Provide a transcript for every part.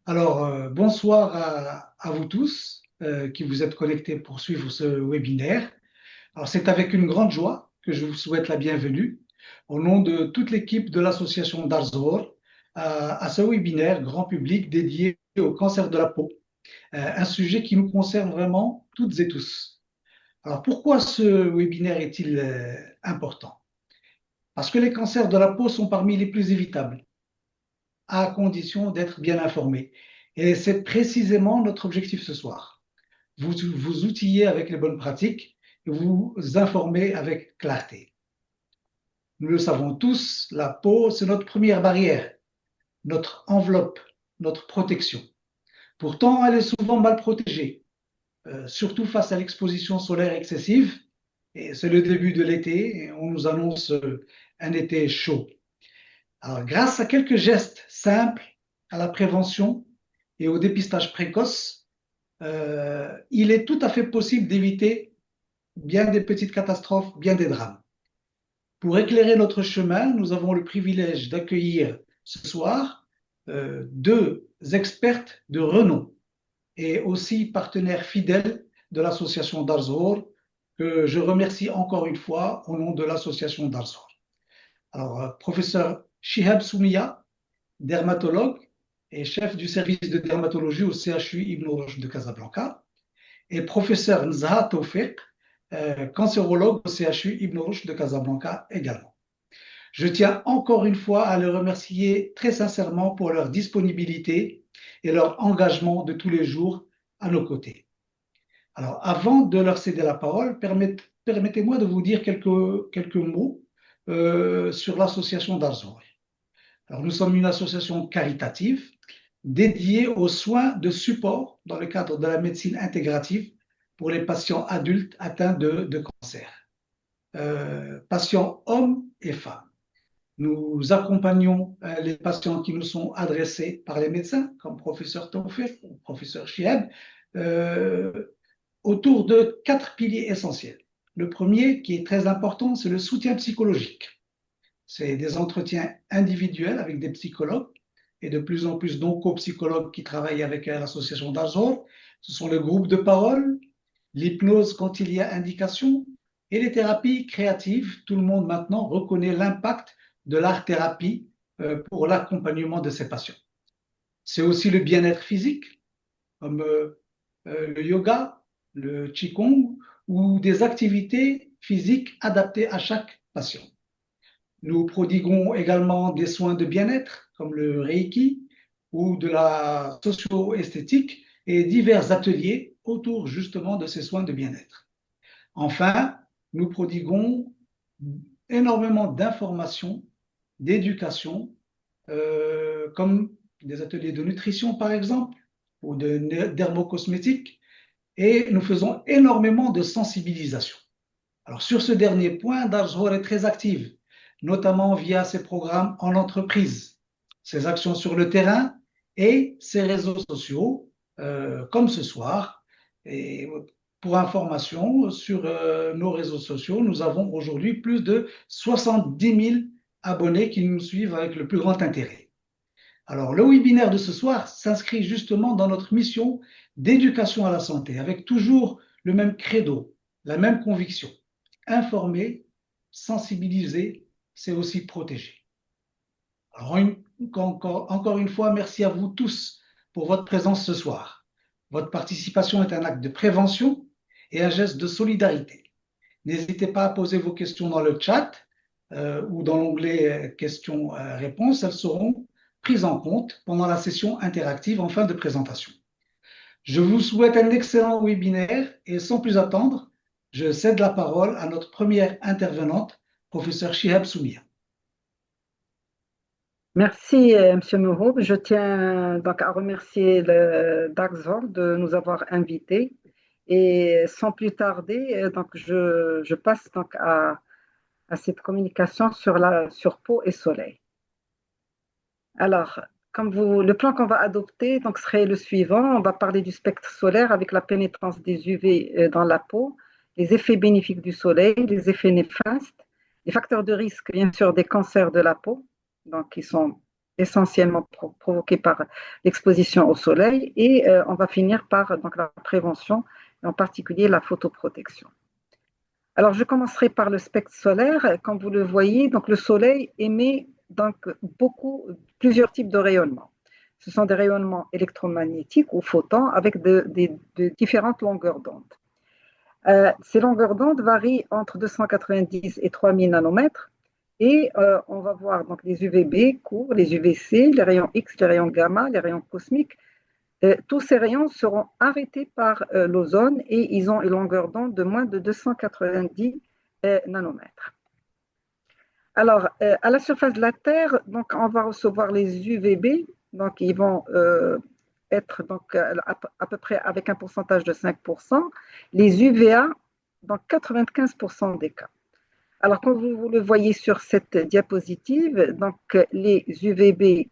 Bonsoir à vous tous qui vous êtes connectés pour suivre ce webinaire. Alors, c'est avec une grande joie que je vous souhaite la bienvenue au nom de toute l'équipe de l'association Darzor à ce webinaire grand public dédié au cancer de la peau, un sujet qui nous concerne vraiment toutes et tous. Alors, pourquoi ce webinaire est-il important? Parce que les cancers de la peau sont parmi les plus évitables, à condition d'être bien informés. Et c'est précisément notre objectif ce soir. Vous outiller avec les bonnes pratiques et vous informer avec clarté. Nous le savons tous, la peau, c'est notre première barrière, notre enveloppe, notre protection. Pourtant, elle est souvent mal protégée, surtout face à l'exposition solaire excessive. Et c'est le début de l'été et on nous annonce un été chaud. Alors, grâce à quelques gestes simples, à la prévention et au dépistage précoce, il est tout à fait possible d'éviter bien des petites catastrophes, bien des drames. Pour éclairer notre chemin, nous avons le privilège d'accueillir ce soir deux expertes de renom et aussi partenaires fidèles de l'association Darzor, que je remercie encore une fois au nom de l'association Darzor. Alors, professeur Shihab Soumia, dermatologue et chef du service de dermatologie au CHU Ibn Rushd de Casablanca, et professeur Nzha Tawfiq, cancérologue au CHU Ibn Rushd de Casablanca également. Je tiens encore une fois à les remercier très sincèrement pour leur disponibilité et leur engagement de tous les jours à nos côtés. Alors, avant de leur céder la parole, permettez-moi de vous dire quelques mots sur l'association Darzor. Alors, nous sommes une association caritative dédiée aux soins de support dans le cadre de la médecine intégrative pour les patients adultes atteints de cancer, patients hommes et femmes. Nous accompagnons les patients qui nous sont adressés par les médecins, comme professeur Tawfiq ou professeur Chieb, autour de 4 piliers essentiels. Le premier, qui est très important, c'est le soutien psychologique. C'est des entretiens individuels avec des psychologues et de plus en plus d'oncopsychologues qui travaillent avec l'association d'Azor. Ce sont les groupes de parole, l'hypnose quand il y a indication et les thérapies créatives. Tout le monde maintenant reconnaît l'impact de l'art-thérapie pour l'accompagnement de ces patients. C'est aussi le bien-être physique, comme le yoga, le qigong ou des activités physiques adaptées à chaque patient. Nous prodiguons également des soins de bien-être comme le Reiki ou de la socio-esthétique et divers ateliers autour justement de ces soins de bien-être. Enfin, nous prodiguons énormément d'informations, d'éducation, comme des ateliers de nutrition par exemple, ou de dermocosmétique, et nous faisons énormément de sensibilisation. Alors sur ce dernier point, Darzor est très active, notamment via ses programmes en entreprise, ses actions sur le terrain et ses réseaux sociaux, comme ce soir. Et pour information, sur nos réseaux sociaux, nous avons aujourd'hui plus de 70 000 abonnés qui nous suivent avec le plus grand intérêt. Alors, le webinaire de ce soir s'inscrit justement dans notre mission d'éducation à la santé, avec toujours le même credo, la même conviction. Informer, sensibiliser, c'est aussi protéger. Alors, encore une fois, merci à vous tous pour votre présence ce soir. Votre participation est un acte de prévention et un geste de solidarité. N'hésitez pas à poser vos questions dans le chat ou dans l'onglet questions-réponses. Elles seront prises en compte pendant la session interactive en fin de présentation. Je vous souhaite un excellent webinaire et sans plus attendre, je cède la parole à notre première intervenante, professeur Shihab Soumia. Merci, Monsieur Mouhoub. Je tiens donc à remercier le Daxor de nous avoir invités. Et sans plus tarder, je passe donc à cette communication sur peau et soleil. Alors, le plan qu'on va adopter donc, serait le suivant. On va parler du spectre solaire avec la pénétrance des UV dans la peau, les effets bénéfiques du soleil, les effets néfastes, les facteurs de risque, bien sûr, des cancers de la peau, donc qui sont essentiellement provoqués par l'exposition au soleil et on va finir par donc, la prévention, en particulier la photoprotection. Alors, je commencerai par le spectre solaire. Comme vous le voyez, donc le soleil émet donc plusieurs types de rayonnements. Ce sont des rayonnements électromagnétiques ou photons avec de différentes longueurs d'onde. Ces longueurs d'onde varient entre 290 et 3000 nanomètres et on va voir donc les UVB courts, les UVC, les rayons X, les rayons gamma, les rayons cosmiques. Tous ces rayons seront arrêtés par l'ozone et ils ont une longueur d'onde de moins de 290 nanomètres. Alors, à la surface de la Terre, donc, on va recevoir les UVB, donc ils vont être donc, à peu près avec un pourcentage de 5%, les UVA dans 95% des cas. Alors, comme vous le voyez sur cette diapositive, donc, les UVB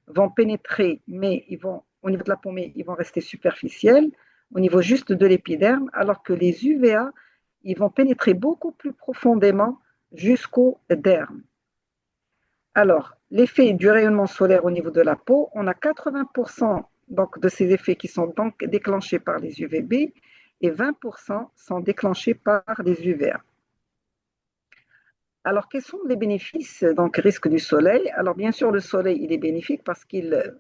vont pénétrer, mais ils vont, au niveau de la peau, mais ils vont rester superficiels, au niveau juste de l'épiderme, alors que les UVA, ils vont pénétrer beaucoup plus profondément jusqu'au derme. Alors, l'effet du rayonnement solaire au niveau de la peau, on a 80% donc, de ces effets qui sont donc déclenchés par les UVB et 20% sont déclenchés par les UVA. Alors, quels sont les bénéfices, donc risque du soleil? Alors, bien sûr, le soleil, il est bénéfique parce qu'il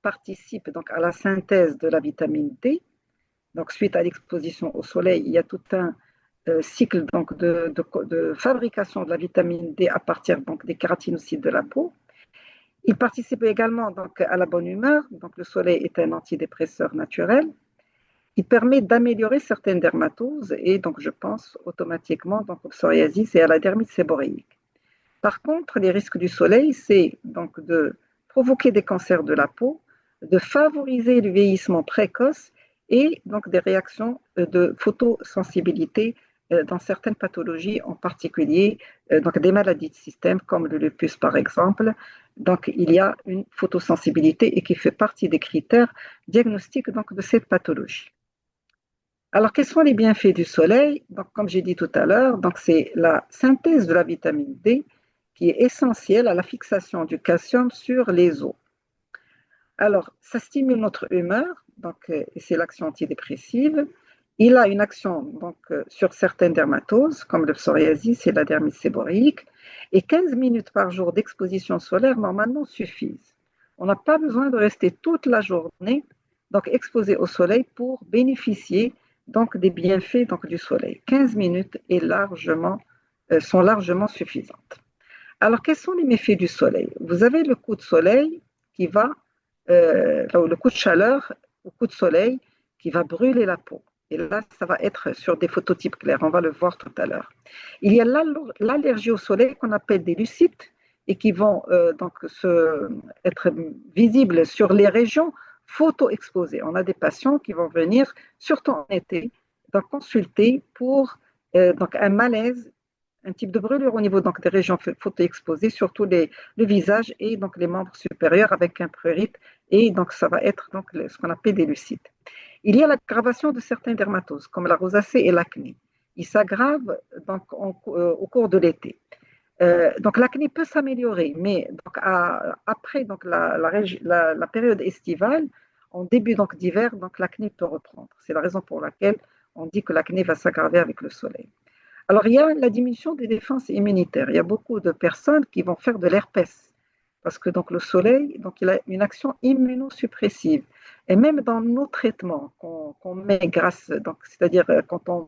participe donc à la synthèse de la vitamine D. Donc, suite à l'exposition au soleil, il y a tout un cycle donc, de fabrication de la vitamine D à partir donc, des kératinocytes de la peau. Il participe également donc, à la bonne humeur. Donc, le soleil est un antidépresseur naturel. Il permet d'améliorer certaines dermatoses et donc je pense automatiquement donc, au psoriasis et à la dermite séborréique. Par contre, les risques du soleil, c'est donc de provoquer des cancers de la peau, de favoriser le vieillissement précoce et donc des réactions de photosensibilité dans certaines pathologies, en particulier donc des maladies de système comme le lupus par exemple. Donc il y a une photosensibilité et qui fait partie des critères diagnostiques donc, de cette pathologie. Alors, quels sont les bienfaits du soleil? Donc, comme j'ai dit tout à l'heure, c'est la synthèse de la vitamine D qui est essentielle à la fixation du calcium sur les os. Alors, ça stimule notre humeur, et c'est l'action antidépressive. Il a une action sur certaines dermatoses, comme le psoriasis et la dermite séborréique, et 15 minutes par jour d'exposition solaire normalement suffisent. On n'a pas besoin de rester toute la journée exposé au soleil pour bénéficier des bienfaits du soleil. 15 minutes sont largement suffisantes. Alors, quels sont les méfaits du soleil? Vous avez le coup de soleil qui va, le coup de chaleur au coup de soleil qui va brûler la peau. Et là, ça va être sur des phototypes clairs, on va le voir tout à l'heure. Il y a l'allergie au soleil qu'on appelle des lucites et qui vont être visibles sur les régions photo-exposées. On a des patients qui vont venir, surtout en été, consulter pour un malaise, un type de brûlure au niveau des régions photo-exposées, surtout le visage et les membres supérieurs avec un prurite, et ça va être ce qu'on appelle des lucites. Il y a l'aggravation de certaines dermatoses, comme la rosacée et l'acné. Ils s'aggravent au cours de l'été. L'acné peut s'améliorer, mais après la période estivale, en début d'hiver, l'acné peut reprendre. C'est la raison pour laquelle on dit que l'acné va s'aggraver avec le soleil. Alors, il y a la diminution des défenses immunitaires. Il y a beaucoup de personnes qui vont faire de l'herpès parce que le soleil, il a une action immunosuppressive. Et même dans nos traitements qu'on met grâce, c'est-à-dire quand on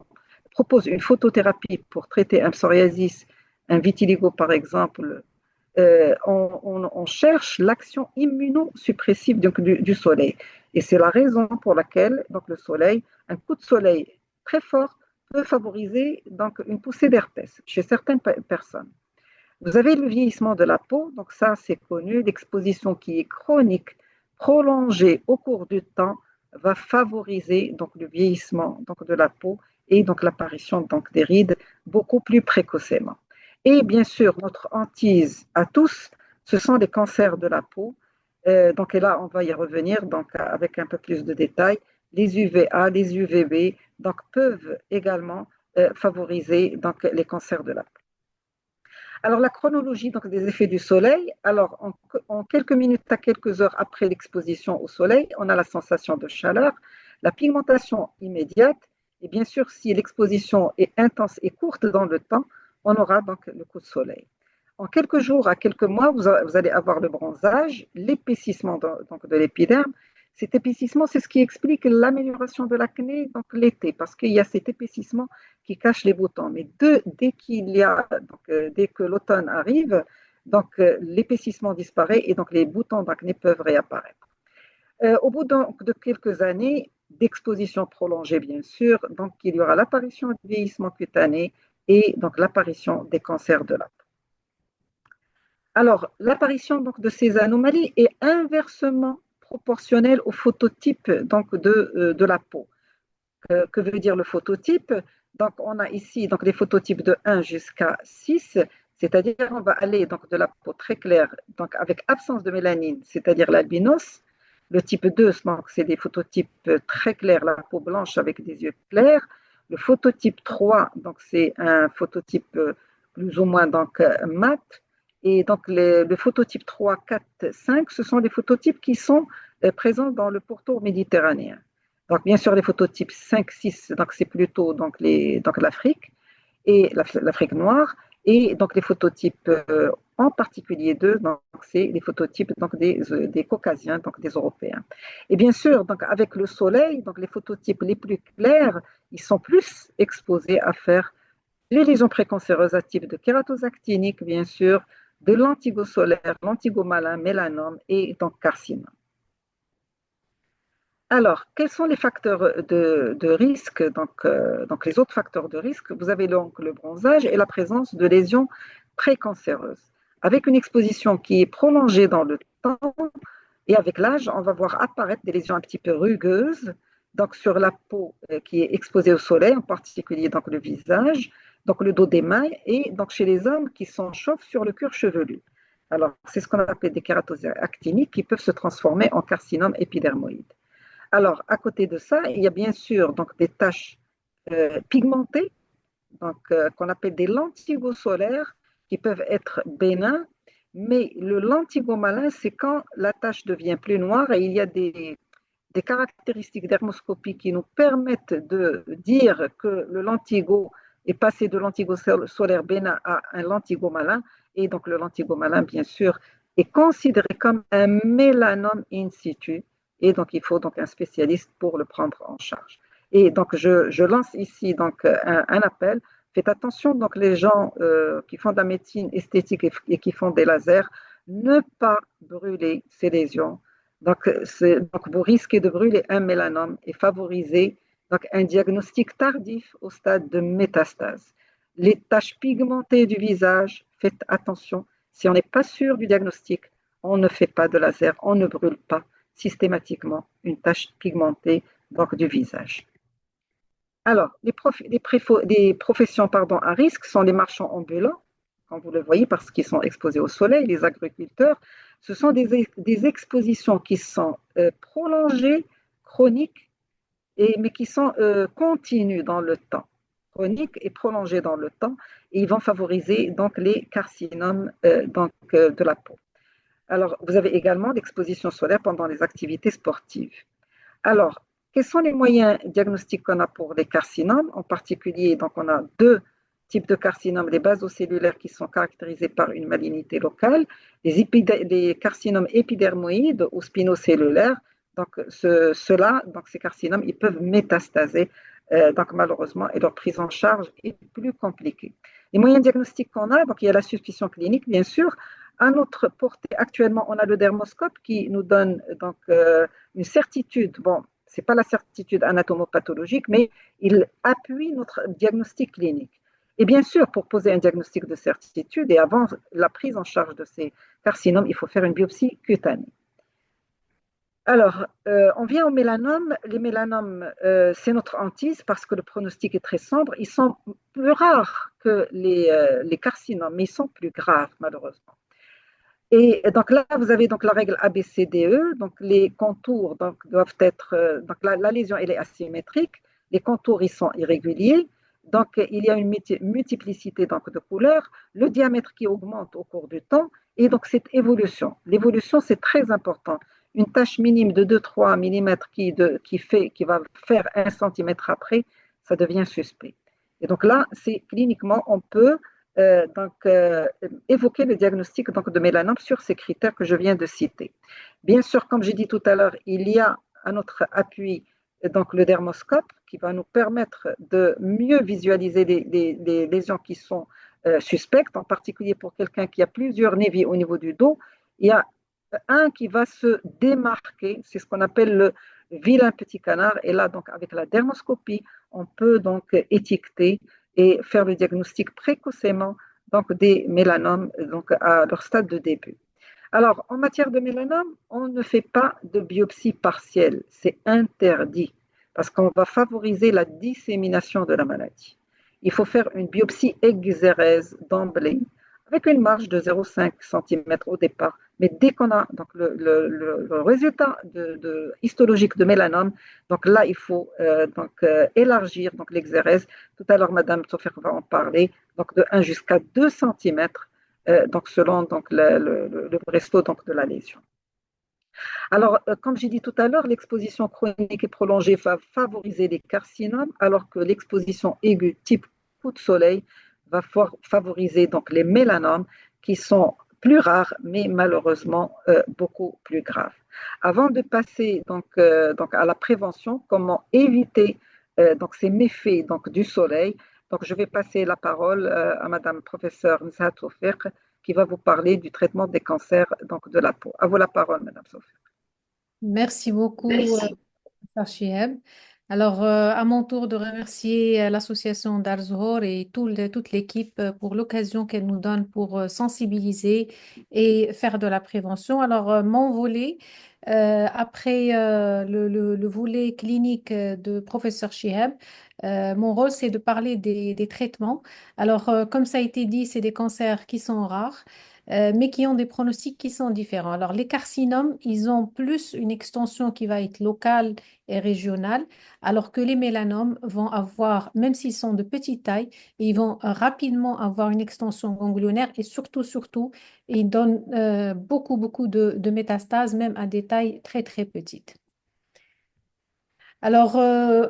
propose une photothérapie pour traiter un psoriasis, un vitiligo par exemple, on cherche l'action immunosuppressive du soleil. Et c'est la raison pour laquelle le soleil, un coup de soleil très fort peut favoriser une poussée d'herpès chez certaines personnes. Vous avez le vieillissement de la peau, ça c'est connu, l'exposition qui est chronique, prolongée au cours du temps, va favoriser le vieillissement de la peau et l'apparition des rides beaucoup plus précocement. Et bien sûr, notre hantise à tous, ce sont les cancers de la peau. Et là, on va y revenir avec un peu plus de détails. Les UVA, les UVB peuvent également favoriser les cancers de la peau. Alors, la chronologie donc, des effets du soleil, alors en quelques minutes à quelques heures après l'exposition au soleil, on a la sensation de chaleur, la pigmentation immédiate, et bien sûr, si l'exposition est intense et courte dans le temps, on aura donc le coup de soleil. En quelques jours à quelques mois, vous allez avoir le bronzage, l'épaississement donc, de l'épiderme. Cet épaississement, c'est ce qui explique l'amélioration de l'acné donc l'été, parce qu'il y a cet épaississement qui cache les boutons. Mais dès qu'il y a, donc, dès que l'automne arrive, donc l'épaississement disparaît et donc les boutons d'acné peuvent réapparaître. Au bout de quelques années d'exposition prolongée, bien sûr, donc il y aura l'apparition du vieillissement cutané et donc l'apparition des cancers de la peau. Alors, l'apparition donc de ces anomalies est inversement proportionnelle au phototype donc de la peau. Que veut dire le phototype? Donc, on a ici donc, les phototypes de 1 jusqu'à 6, c'est-à-dire on va aller donc, de la peau très claire, donc avec absence de mélanine, c'est-à-dire l'albinos. Le type 2, c'est des phototypes très clairs, la peau blanche avec des yeux clairs. Le phototype 3, donc c'est un phototype plus ou moins donc, mat. Et donc le phototype 3, 4, 5, ce sont des phototypes qui sont présents dans le pourtour méditerranéen. Donc, bien sûr, les phototypes 5, 6, donc c'est plutôt donc l'Afrique et l'Afrique noire. Et donc, les phototypes, en particulier 2, donc c'est les phototypes donc des Caucasiens, donc des Européens. Et bien sûr, donc avec le soleil, donc les phototypes les plus clairs, ils sont plus exposés à faire les lésions précancéreuses à type de kératose actinique, bien sûr, de l'antigo solaire, l'antigo malin, mélanome et donc carcinome. Alors, quels sont les facteurs de risque donc, les autres facteurs de risque, vous avez donc le bronzage et la présence de lésions précancéreuses. Avec une exposition qui est prolongée dans le temps et avec l'âge, on va voir apparaître des lésions un petit peu rugueuses, donc sur la peau qui est exposée au soleil, en particulier donc le visage, donc le dos des mains et donc chez les hommes qui sont chauves sur le cuir chevelu. Alors, c'est ce qu'on appelle des kératoses actiniques qui peuvent se transformer en carcinome épidermoïde. Alors, à côté de ça, il y a bien sûr donc, des taches pigmentées, donc, qu'on appelle des lentigos solaires, qui peuvent être bénins, mais le lentigo malin, c'est quand la tache devient plus noire et il y a des caractéristiques dermoscopie qui nous permettent de dire que le lentigo est passé de lentigo solaire bénin à un lentigo malin, et donc le lentigo malin, bien sûr, est considéré comme un mélanome in situ, et donc il faut donc un spécialiste pour le prendre en charge. Et donc je lance ici donc un appel. Faites attention donc les gens qui font de la médecine esthétique et qui font des lasers, ne pas brûler ces lésions. Donc, vous risquez de brûler un mélanome et favoriser donc, un diagnostic tardif au stade de métastase. Les taches pigmentées du visage, faites attention. Si on n'est pas sûr du diagnostic, on ne fait pas de laser, on ne brûle pas systématiquement une tache pigmentée donc, du visage. Alors, les professions à risque sont les marchands ambulants, comme vous le voyez, parce qu'ils sont exposés au soleil, les agriculteurs. Ce sont des expositions qui sont prolongées, chroniques, mais qui sont continues dans le temps, chroniques et prolongées dans le temps, et ils vont favoriser donc les carcinomes de la peau. Alors, vous avez également l'exposition solaire pendant les activités sportives. Alors, quels sont les moyens diagnostiques qu'on a pour les carcinomes? En particulier, donc on a deux types de carcinomes, les basocellulaires qui sont caractérisés par une malignité locale, les carcinomes épidermoïdes ou spinocellulaires. Donc, donc ces carcinomes, ils peuvent métastaser, donc malheureusement, et leur prise en charge est plus compliquée. Les moyens diagnostiques qu'on a, donc il y a la suspicion clinique, bien sûr. À notre portée, actuellement, on a le dermoscope qui nous donne donc une certitude. Bon, ce n'est pas la certitude anatomopathologique, mais il appuie notre diagnostic clinique. Et bien sûr, pour poser un diagnostic de certitude et avant la prise en charge de ces carcinomes, il faut faire une biopsie cutanée. Alors, on vient aux mélanomes. Les mélanomes, c'est notre hantise parce que le pronostic est très sombre. Ils sont plus rares que les carcinomes, mais ils sont plus graves, malheureusement. Et donc là, vous avez donc la règle ABCDE. Donc les contours donc, doivent être. Donc la lésion, elle est asymétrique. Les contours, ils sont irréguliers. Donc, il y a une multiplicité donc, de couleurs, le diamètre qui augmente au cours du temps, et donc cette évolution. L'évolution, c'est très important. Une tâche minime de 2-3 mm qui va faire 1 cm après, ça devient suspect. Et donc là, c'est cliniquement, on peut évoquer le diagnostic donc, de mélanome sur ces critères que je viens de citer. Bien sûr, comme j'ai dit tout à l'heure, il y a à notre appui donc le dermoscope qui va nous permettre de mieux visualiser les lésions qui sont suspectes, en particulier pour quelqu'un qui a plusieurs névis au niveau du dos. Il y a un qui va se démarquer, c'est ce qu'on appelle le vilain petit canard. Et là, donc, avec la dermoscopie, on peut donc étiqueter et faire le diagnostic précocement donc, des mélanomes donc, à leur stade de début. Alors, en matière de mélanome, on ne fait pas de biopsie partielle. C'est interdit parce qu'on va favoriser la dissémination de la maladie. Il faut faire une biopsie exérèse d'emblée avec une marge de 0,5 cm au départ. Mais dès qu'on a donc, le résultat histologique de mélanome, donc là, il faut élargir donc, l'exérèse. Tout à l'heure, Madame Sofer va en parler, donc de 1 jusqu'à 2 cm donc selon donc, le resto donc, de la lésion. Alors, comme j'ai dit tout à l'heure, l'exposition chronique et prolongée va favoriser les carcinomes, alors que l'exposition aiguë type coup de soleil va favoriser donc, les mélanomes qui sont plus rares, mais malheureusement beaucoup plus graves. Avant de passer donc à la prévention, comment éviter donc, ces méfaits donc, du soleil, donc, je vais passer la parole à Madame professeure Nzhat Sofer qui va vous parler du traitement des cancers donc, de la peau. À vous la parole, Madame Sofer. Merci beaucoup, professeur Chihab. Alors, à mon tour de remercier l'association d'Al-Zohor et toute l'équipe pour l'occasion qu'elle nous donne pour sensibiliser et faire de la prévention. Alors, mon volet, après le volet clinique de professeur Chihab, mon rôle, c'est de parler des traitements. Alors, comme ça a été dit, c'est des cancers qui sont rares mais qui ont des pronostics qui sont différents. Alors, les carcinomes, ils ont plus une extension qui va être locale et régionale, alors que les mélanomes vont avoir, même s'ils sont de petite taille, ils vont rapidement avoir une extension ganglionnaire et surtout, ils donnent beaucoup de métastases, même à des tailles très, très petites. Alors,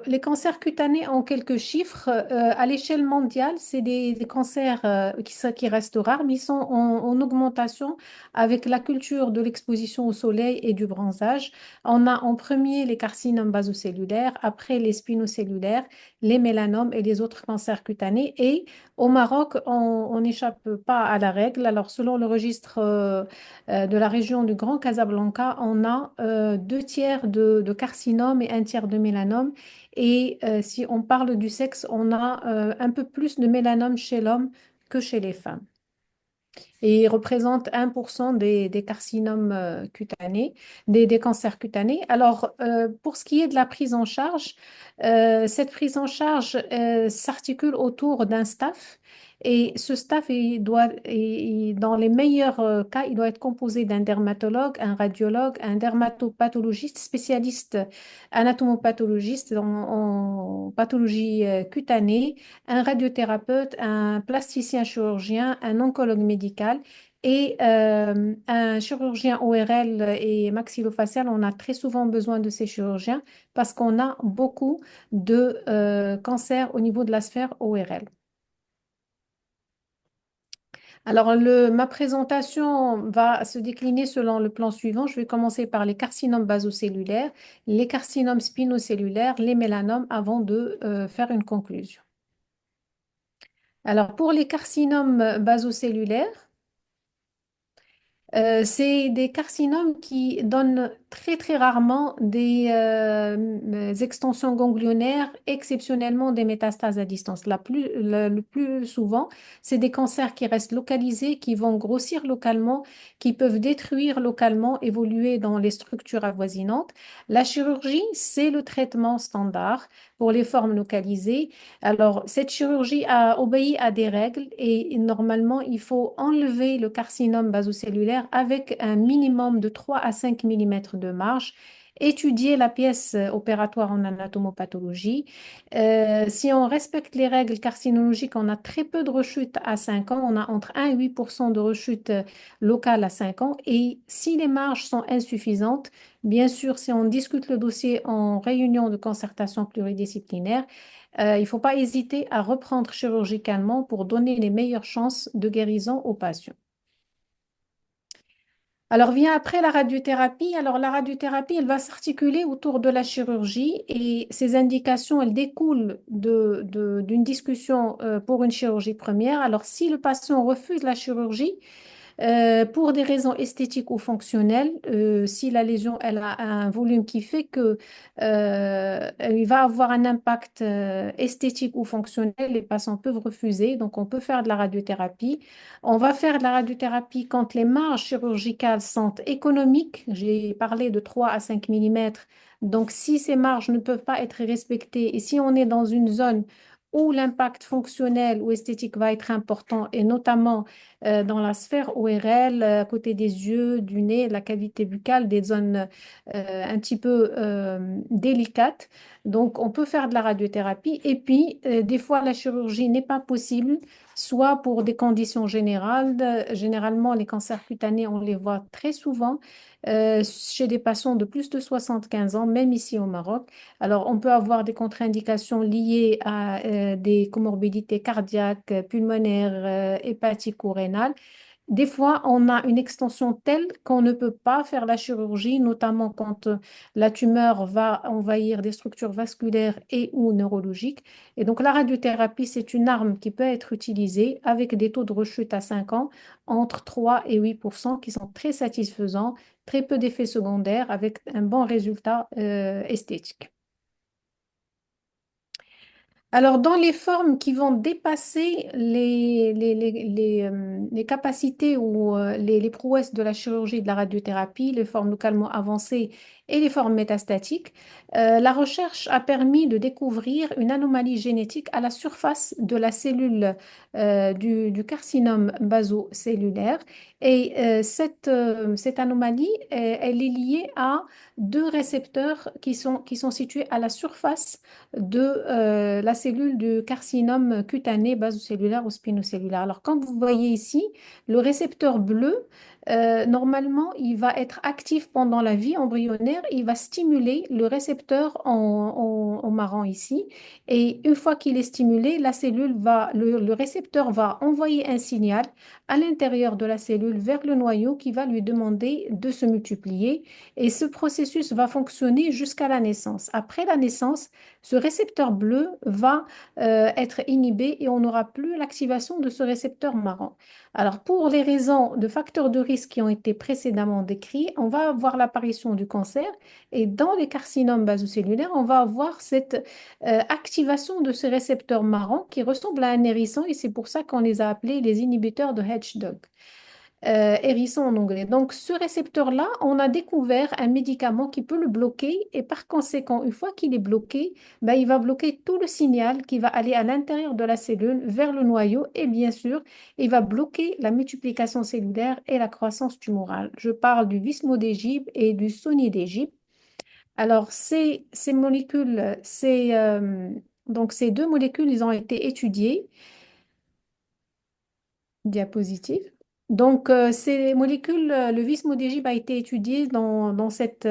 les cancers cutanés ont quelques chiffres. À l'échelle mondiale, c'est des cancers qui restent rares, mais ils sont en augmentation avec la culture de l'exposition au soleil et du bronzage. On a en premier les carcinomes basocellulaires, après les spinocellulaires, les mélanomes et les autres cancers cutanés. Et au Maroc, on n'échappe pas à la règle. Alors, selon le registre de la région du Grand Casablanca, on a 2 tiers de carcinomes et 1 tiers de mélanome. Et si on parle du sexe, on a un peu plus de mélanome chez l'homme que chez les femmes. Et il représente 1% des carcinomes cutanés, des cancers cutanés. Alors, pour ce qui est de la prise en charge, cette prise en charge s'articule autour d'un staff. Et ce staff, dans les meilleurs cas, il doit être composé d'un dermatologue, un radiologue, un dermatopathologiste, spécialiste anatomopathologiste en pathologie cutanée, un radiothérapeute, un plasticien chirurgien, un oncologue médical et un chirurgien ORL et maxillofacial. On a très souvent besoin de ces chirurgiens parce qu'on a beaucoup de cancers au niveau de la sphère ORL. Alors, ma présentation va se décliner selon le plan suivant. Je vais commencer par les carcinomes basocellulaires, les carcinomes spinocellulaires, les mélanomes avant de faire une conclusion. Alors, pour les carcinomes basocellulaires, c'est des carcinomes qui donnent très rarement des extensions ganglionnaires, exceptionnellement des métastases à distance. Le plus souvent, c'est des cancers qui restent localisés, qui vont grossir localement, qui peuvent détruire localement, évoluer dans les structures avoisinantes. La chirurgie, c'est le traitement standard pour les formes localisées. Alors, cette chirurgie obéit à des règles et normalement, il faut enlever le carcinome basocellulaire avec un minimum de 3 à 5 mm de marge étudier la pièce opératoire en anatomopathologie. Si on respecte les règles carcinologiques, on a très peu de rechutes à 5 ans. On a entre 1 et 8 de rechutes locales à 5 ans. Et si les marges sont insuffisantes, bien sûr, si on discute le dossier en réunion de concertation pluridisciplinaire, il ne faut pas hésiter à reprendre chirurgicalement pour donner les meilleures chances de guérison aux patients. Alors vient après la radiothérapie. Alors la radiothérapie, elle va s'articuler autour de la chirurgie et ces indications, elles découlent d'une discussion pour une chirurgie première. Alors si le patient refuse la chirurgie, pour des raisons esthétiques ou fonctionnelles, si la lésion elle a un volume qui fait que il va avoir un impact esthétique ou fonctionnel, les patients peuvent refuser. Donc, on peut faire de la radiothérapie. On va faire de la radiothérapie quand les marges chirurgicales sont économiques. J'ai parlé de 3 à 5 millimètres. Donc, si ces marges ne peuvent pas être respectées et si on est dans une zone où l'impact fonctionnel ou esthétique va être important, et notamment dans la sphère ORL, à côté des yeux, du nez, de la cavité buccale, des zones un petit peu délicates. Donc, on peut faire de la radiothérapie. Et puis, des fois, la chirurgie n'est pas possible, soit pour des conditions générales. Généralement, les cancers cutanés, on les voit très souvent chez des patients de plus de 75 ans, même ici au Maroc. Alors, on peut avoir des contre-indications liées à des comorbidités cardiaques, pulmonaires, hépatiques ou rénales. Des fois, on a une extension telle qu'on ne peut pas faire la chirurgie, notamment quand la tumeur va envahir des structures vasculaires et ou neurologiques. Et donc, la radiothérapie, c'est une arme qui peut être utilisée avec des taux de rechute à 5 ans entre 3 et 8 qui sont très satisfaisants, très peu d'effets secondaires avec un bon résultat esthétique. Alors, dans les formes qui vont dépasser les capacités ou les prouesses de la chirurgie et de la radiothérapie, les formes localement avancées et les formes métastatiques, la recherche a permis de découvrir une anomalie génétique à la surface de la cellule du carcinome basocellulaire. Et cette anomalie, elle est liée à deux récepteurs qui sont situés à la surface de la cellule du carcinome cutané basocellulaire ou spinocellulaire. Alors, comme vous voyez ici, le récepteur bleu, normalement, il va être actif pendant la vie embryonnaire. Il va stimuler le récepteur en marron ici. Et une fois qu'il est stimulé, le récepteur va envoyer un signal à l'intérieur de la cellule vers le noyau qui va lui demander de se multiplier. Et ce processus va fonctionner jusqu'à la naissance. Après la naissance, ce récepteur bleu va être inhibé et on n'aura plus l'activation de ce récepteur marron. Alors, pour les raisons de facteurs de risque qui ont été précédemment décrits, on va avoir l'apparition du cancer et dans les carcinomes basocellulaires, on va avoir cette activation de ce récepteur marron qui ressemble à un hérisson et c'est pour ça qu'on les a appelés les inhibiteurs de Hedgehog. Hérisson en anglais. Donc, ce récepteur-là, on a découvert un médicament qui peut le bloquer et par conséquent, une fois qu'il est bloqué, ben, il va bloquer tout le signal qui va aller à l'intérieur de la cellule vers le noyau et bien sûr, il va bloquer la multiplication cellulaire et la croissance tumorale. Je parle du vismodégib et du sonidégib. Alors, ces molécules, donc ces deux molécules, ils ont été étudiées diapositive. Donc, ces molécules, le vismodégib a été étudié dans cette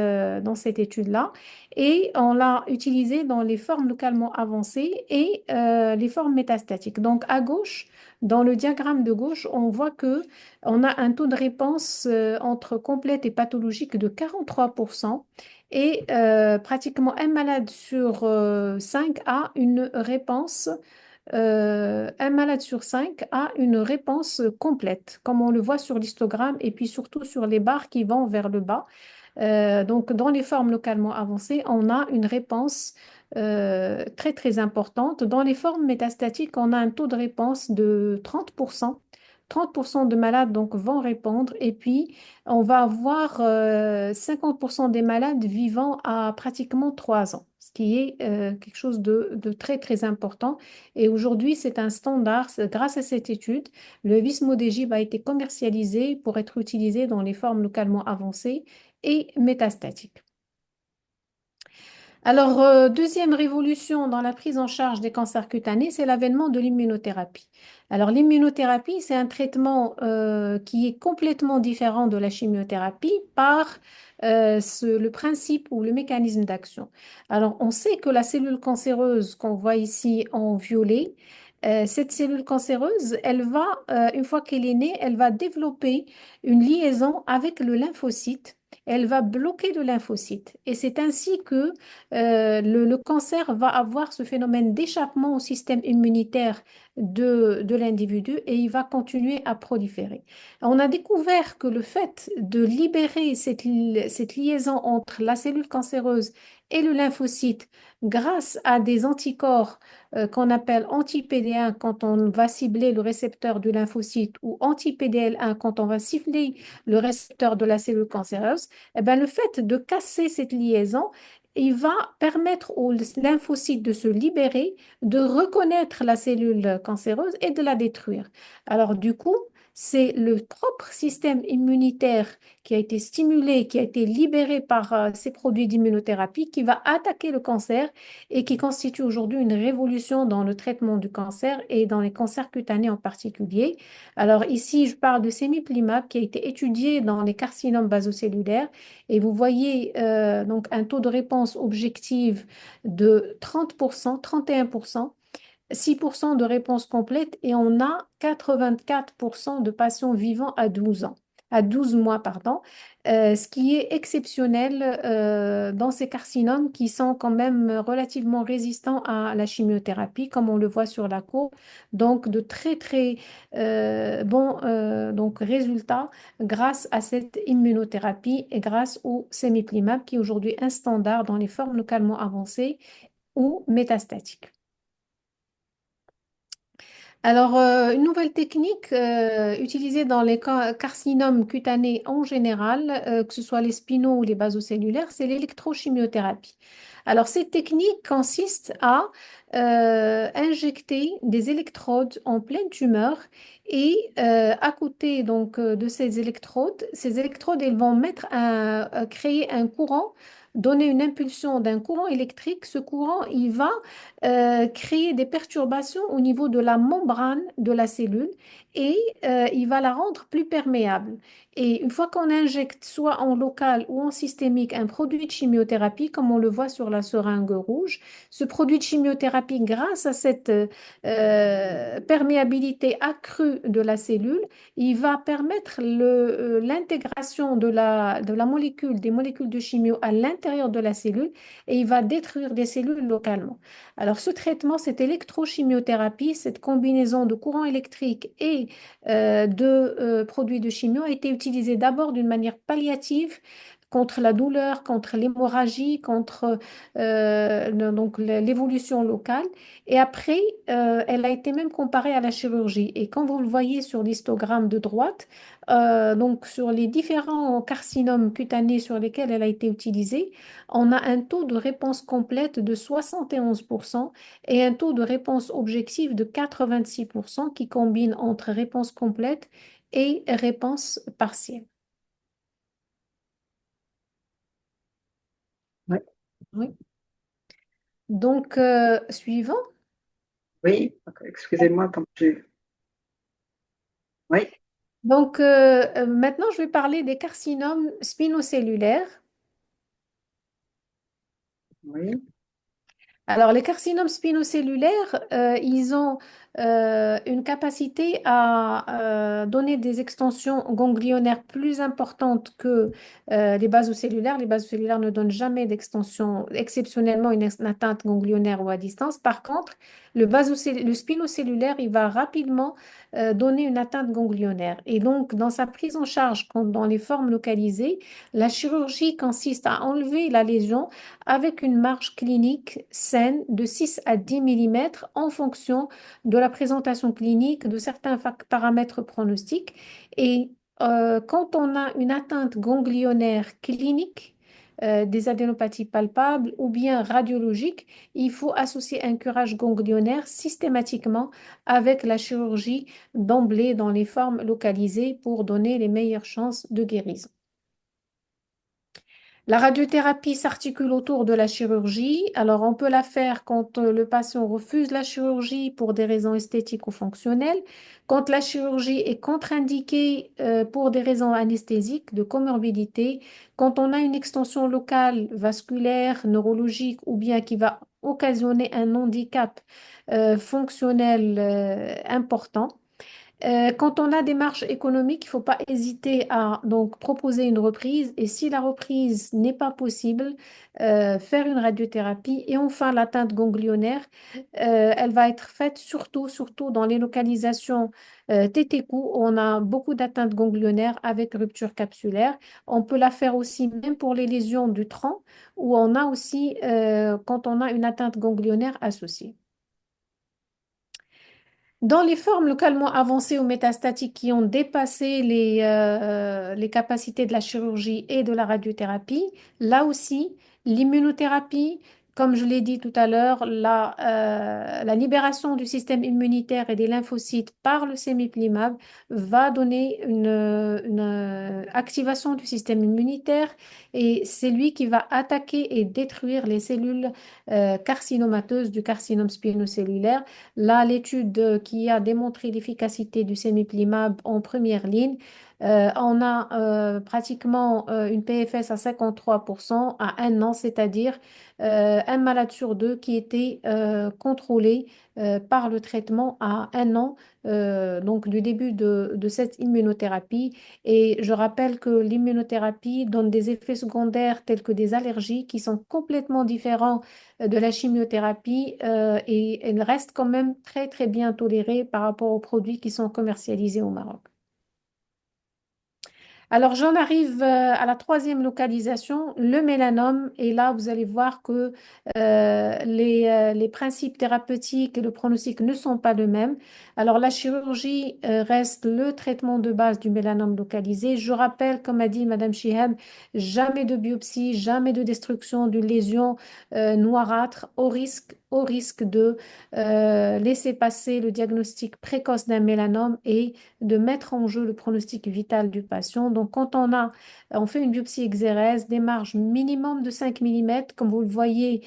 étude-là et on l'a utilisé dans les formes localement avancées et les formes métastatiques. Donc, à gauche, dans le diagramme de gauche, on voit que on a un taux de réponse entre complète et pathologique de 43% et pratiquement un malade sur 5 a une réponse un malade sur 5 a une réponse complète, comme on le voit sur l'histogramme, et puis surtout sur les barres qui vont vers le bas. Donc, dans les formes localement avancées, on a une réponse très, très importante. Dans les formes métastatiques, on a un taux de réponse de 30%. 30% de malades donc, vont répondre et puis on va avoir 50% des malades vivant à pratiquement 3 ans, ce qui est quelque chose de très très important. Et aujourd'hui, c'est un standard. Grâce à cette étude, le vismodégib a été commercialisé pour être utilisé dans les formes localement avancées et métastatiques. Alors, deuxième révolution dans la prise en charge des cancers cutanés, c'est l'avènement de l'immunothérapie. Alors, l'immunothérapie, c'est un traitement qui est complètement différent de la chimiothérapie par le principe ou le mécanisme d'action. Alors, on sait que la cellule cancéreuse qu'on voit ici en violet, cette cellule cancéreuse, elle va, une fois qu'elle est née, elle va développer une liaison avec le lymphocyte. Elle va bloquer le lymphocyte. Et c'est ainsi que le cancer va avoir ce phénomène d'échappement au système immunitaire de l'individu et il va continuer à proliférer. On a découvert que le fait de libérer cette liaison entre la cellule cancéreuse et le lymphocyte grâce à des anticorps qu'on appelle anti-PD1 quand on va cibler le récepteur du lymphocyte ou anti-PDL1 quand on va cibler le récepteur de la cellule cancéreuse, eh ben, le fait de casser cette liaison, il va permettre au lymphocyte de se libérer, de reconnaître la cellule cancéreuse et de la détruire. Alors du coup, c'est le propre système immunitaire qui a été stimulé, qui a été libéré par ces produits d'immunothérapie qui va attaquer le cancer et qui constitue aujourd'hui une révolution dans le traitement du cancer et dans les cancers cutanés en particulier. Alors ici, je parle de sémiplimab qui a été étudié dans les carcinomes basocellulaires et vous voyez donc un taux de réponse objective de 30%, 31%, 6% de réponse complète et on a 84% de patients vivants à 12 ans. À 12 mois, pardon, ce qui est exceptionnel dans ces carcinomes qui sont quand même relativement résistants à la chimiothérapie, comme on le voit sur la courbe. Donc, de très, très bons donc, résultats grâce à cette immunothérapie et grâce au sémiplimab qui est aujourd'hui un standard dans les formes localement avancées ou métastatiques. Alors, une nouvelle technique utilisée dans les carcinomes cutanés en général, que ce soit les spinaux ou les basocellulaires, c'est l'électrochimiothérapie. Alors, cette technique consiste à injecter des électrodes en pleine tumeur et à côté donc de ces électrodes, elles vont créer un courant, donner une impulsion d'un courant électrique. Ce courant, il va créer des perturbations au niveau de la membrane de la cellule et il va la rendre plus perméable. Et une fois qu'on injecte soit en local ou en systémique un produit de chimiothérapie, comme on le voit sur la seringue rouge, ce produit de chimiothérapie, grâce à cette perméabilité accrue de la cellule, il va permettre l'intégration de la molécule, des molécules de chimio à l'intérieur de la cellule et il va détruire des cellules localement. Alors, ce traitement, cette électrochimiothérapie, cette combinaison de courant électrique et de produits de chimio a été utilisée d'abord d'une manière palliative contre la douleur, contre l'hémorragie, contre donc l'évolution locale. Et après, elle a été même comparée à la chirurgie. Et quand vous le voyez sur l'histogramme de droite, donc sur les différents carcinomes cutanés sur lesquels elle a été utilisée, on a un taux de réponse complète de 71% et un taux de réponse objective de 86% qui combine entre réponse complète et réponse partielle. Ouais. Oui. Donc, suivant. Oui, excusez-moi, tant que Oui, Donc, maintenant, je vais parler des carcinomes spinocellulaires. oui, Alors, les carcinomes spinocellulaires, ils ont une capacité à donner des extensions ganglionnaires plus importantes que les basocellulaires. Les basocellulaires ne donnent jamais d'extension, exceptionnellement une atteinte ganglionnaire ou à distance. Par contre, le spinocellulaire, il va rapidement donner une atteinte ganglionnaire. Et donc, dans sa prise en charge, dans les formes localisées, la chirurgie consiste à enlever la lésion avec une marge clinique saine de 6 à 10 mm en fonction de la présentation clinique de certains paramètres pronostiques. Et quand on a une atteinte ganglionnaire clinique, des adénopathies palpables ou bien radiologiques, il faut associer un curage ganglionnaire systématiquement avec la chirurgie d'emblée dans les formes localisées pour donner les meilleures chances de guérison. La radiothérapie s'articule autour de la chirurgie. Alors, on peut la faire quand le patient refuse la chirurgie pour des raisons esthétiques ou fonctionnelles, quand la chirurgie est contre-indiquée pour des raisons anesthésiques, de comorbidité, quand on a une extension locale, vasculaire, neurologique ou bien qui va occasionner un handicap fonctionnel important. Quand on a des marges économiques, il ne faut pas hésiter à donc proposer une reprise. Et si la reprise n'est pas possible, faire une radiothérapie. Et enfin, l'atteinte ganglionnaire, elle va être faite surtout dans les localisations TTQ, où on a beaucoup d'atteintes ganglionnaires avec rupture capsulaire. On peut la faire aussi même pour les lésions du tronc, où on a aussi quand on a une atteinte ganglionnaire associée. Dans les formes localement avancées ou métastatiques qui ont dépassé les capacités de la chirurgie et de la radiothérapie, là aussi, l'immunothérapie, comme je l'ai dit tout à l'heure, la libération du système immunitaire et des lymphocytes par le sémiplimab va donner une activation du système immunitaire et c'est lui qui va attaquer et détruire les cellules carcinomateuses du carcinome spinocellulaire. Là, l'étude qui a démontré l'efficacité du sémiplimab en première ligne, on a pratiquement une PFS à 53% à un an, c'est-à-dire un malade sur deux qui était contrôlé par le traitement à un an, donc du début de cette immunothérapie. Et je rappelle que l'immunothérapie donne des effets secondaires tels que des allergies qui sont complètement différents de la chimiothérapie et elle reste quand même très très bien tolérée par rapport aux produits qui sont commercialisés au Maroc. Alors, j'en arrive à la troisième localisation, le mélanome. Et là, vous allez voir que les principes thérapeutiques et le pronostic ne sont pas les mêmes. Alors, la chirurgie reste le traitement de base du mélanome localisé. Je rappelle, comme a dit Madame Chihab, jamais de biopsie, jamais de destruction d'une lésion noirâtre au risque de laisser passer le diagnostic précoce d'un mélanome et de mettre en jeu le pronostic vital du patient. Donc, quand on fait une biopsie exérèse, des marges minimum de 5 mm, comme vous le voyez,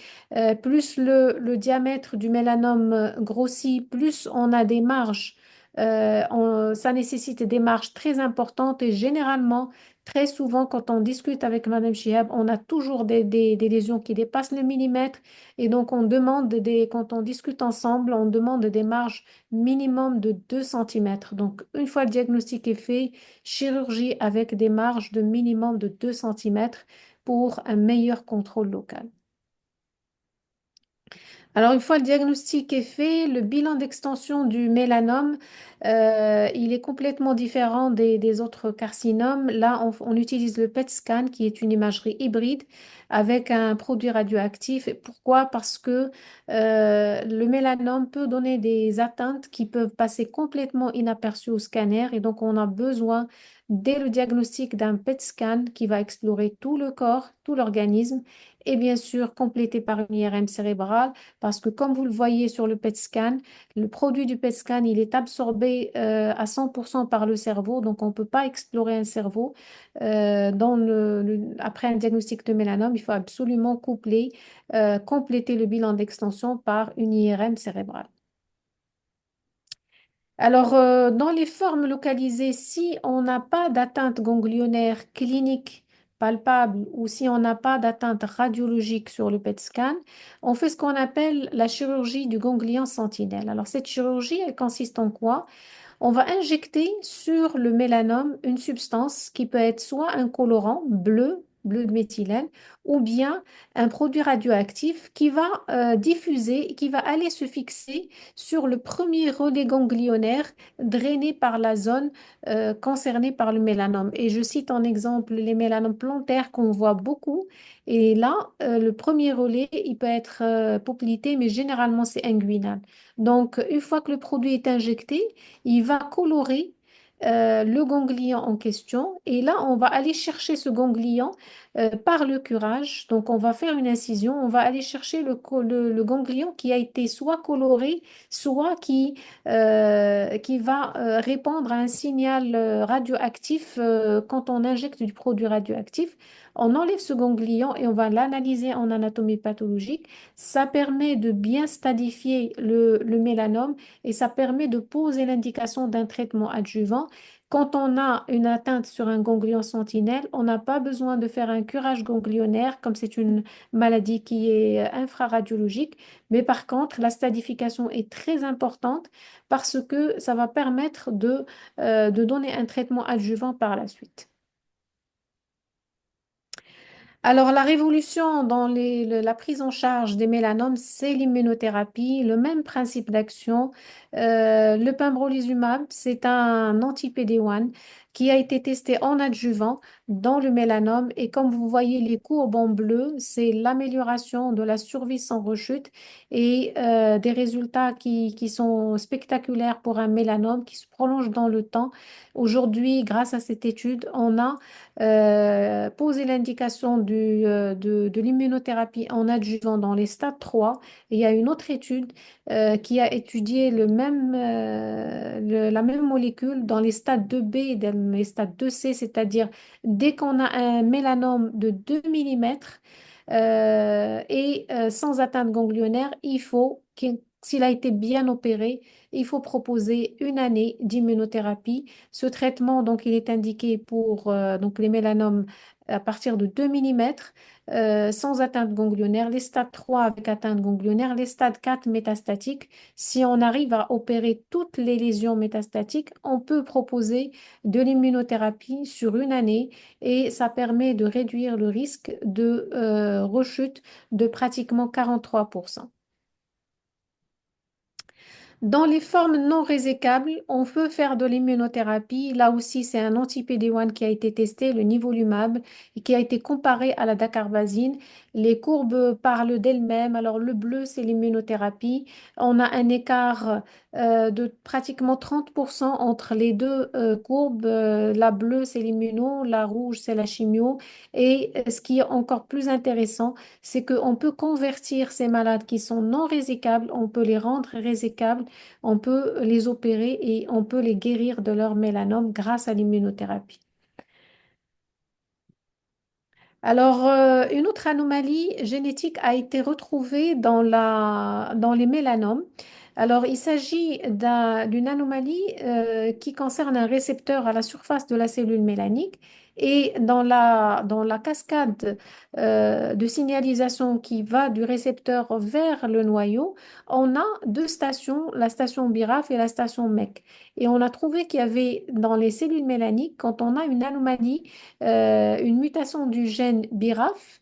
plus le diamètre du mélanome grossit, plus on a des marges. Ça nécessite des marges très importantes et généralement, très souvent, quand on discute avec Madame Chihab, on a toujours des lésions qui dépassent le millimètre et donc quand on discute ensemble, on demande des marges minimum de 2 centimètres. Donc, une fois le diagnostic est fait, chirurgie avec des marges de minimum de 2 centimètres pour un meilleur contrôle local. Alors, une fois le diagnostic est fait, le bilan d'extension du mélanome, il est complètement différent des autres carcinomes. Là, on utilise le PET scan, qui est une imagerie hybride avec un produit radioactif. Et pourquoi? Parce que le mélanome peut donner des atteintes qui peuvent passer complètement inaperçues au scanner. Et donc, on a besoin, dès le diagnostic, d'un PET scan qui va explorer tout le corps, tout l'organisme, et bien sûr complété par une IRM cérébrale parce que comme vous le voyez sur le PET scan, le produit du PET scan, il est absorbé à 100% par le cerveau, donc on ne peut pas explorer un cerveau. Après un diagnostic de mélanome, il faut absolument compléter le bilan d'extension par une IRM cérébrale. Alors, dans les formes localisées, si on n'a pas d'atteinte ganglionnaire clinique palpable ou si on n'a pas d'atteinte radiologique sur le PET scan, on fait ce qu'on appelle la chirurgie du ganglion sentinelle. Alors, cette chirurgie, elle consiste en quoi? On va injecter sur le mélanome une substance qui peut être soit un colorant bleu de méthylène, ou bien un produit radioactif qui va diffuser, qui va aller se fixer sur le premier relais ganglionnaire drainé par la zone concernée par le mélanome. Et je cite en exemple les mélanomes plantaires qu'on voit beaucoup. Et là, le premier relais, il peut être poplité, mais généralement c'est inguinal. Donc, une fois que le produit est injecté, il va colorer le ganglion en question et là, on va aller chercher ce ganglion par le curage. Donc, on va faire une incision, on va aller chercher le ganglion qui a été soit coloré, soit qui va répondre à un signal radioactif quand on injecte du produit radioactif. On enlève ce ganglion et on va l'analyser en anatomie pathologique. Ça permet de bien stadifier le mélanome et ça permet de poser l'indication d'un traitement adjuvant. Quand on a une atteinte sur un ganglion sentinelle, on n'a pas besoin de faire un curage ganglionnaire comme c'est une maladie qui est infraradiologique. Mais par contre, la stadification est très importante parce que ça va permettre de donner un traitement adjuvant par la suite. Alors, la révolution dans la prise en charge des mélanomes, c'est l'immunothérapie, le même principe d'action. Le pembrolizumab, c'est un anti-PD-1 qui a été testé en adjuvant dans le mélanome. Et comme vous voyez les courbes en bleu, c'est l'amélioration de la survie sans rechute et des résultats qui sont spectaculaires pour un mélanome qui se prolonge dans le temps. Aujourd'hui, grâce à cette étude, on a poser l'indication de l'immunothérapie en adjuvant dans les stades 3. Et il y a une autre étude qui a étudié la même molécule dans les stades 2B et dans les stades 2C, c'est-à-dire dès qu'on a un mélanome de 2 millimètres et sans atteinte ganglionnaire, s'il a été bien opéré, il faut proposer une année d'immunothérapie. Ce traitement, donc, il est indiqué pour donc, les mélanomes à partir de 2 millimètres sans atteinte ganglionnaire, les stades 3 avec atteinte ganglionnaire, les stades 4 métastatiques. Si on arrive à opérer toutes les lésions métastatiques, on peut proposer de l'immunothérapie sur une année et ça permet de réduire le risque de rechute de pratiquement 43%. Dans les formes non résécables, on peut faire de l'immunothérapie. Là aussi, c'est un anti-PD-1 qui a été testé, le nivolumab, et qui a été comparé à la dacarbazine. Les courbes parlent d'elles-mêmes. Alors, le bleu, c'est l'immunothérapie. On a un écart de pratiquement 30% entre les deux courbes. La bleue, c'est l'immuno, la rouge, c'est la chimio. Et ce qui est encore plus intéressant, c'est qu'on peut convertir ces malades qui sont non résécables, on peut les rendre résécables, on peut les opérer et on peut les guérir de leur mélanome grâce à l'immunothérapie. Alors, une autre anomalie génétique a été retrouvée dans les mélanomes. Alors, il s'agit d'une anomalie qui concerne un récepteur à la surface de la cellule mélanique. Et dans la cascade de signalisation qui va du récepteur vers le noyau, on a deux stations, la station BIRAF et la station MEC. Et on a trouvé qu'il y avait dans les cellules mélaniques, quand on a une anomalie, une mutation du gène BRAF,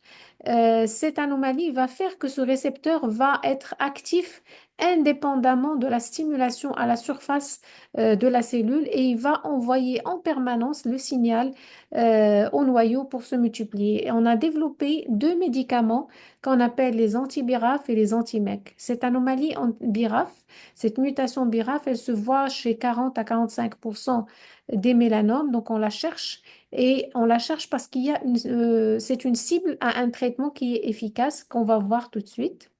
cette anomalie va faire que ce récepteur va être actif indépendamment de la stimulation à la surface de la cellule et il va envoyer en permanence le signal au noyau pour se multiplier. Et on a développé deux médicaments qu'on appelle les anti-BRAF et les anti-MEC. Cette anomalie en BRAF, cette mutation BRAF, elle se voit chez 40 à 45% des mélanomes, donc on la cherche et on la cherche parce c'est une cible à un traitement qui est efficace, qu'on va voir tout de suite.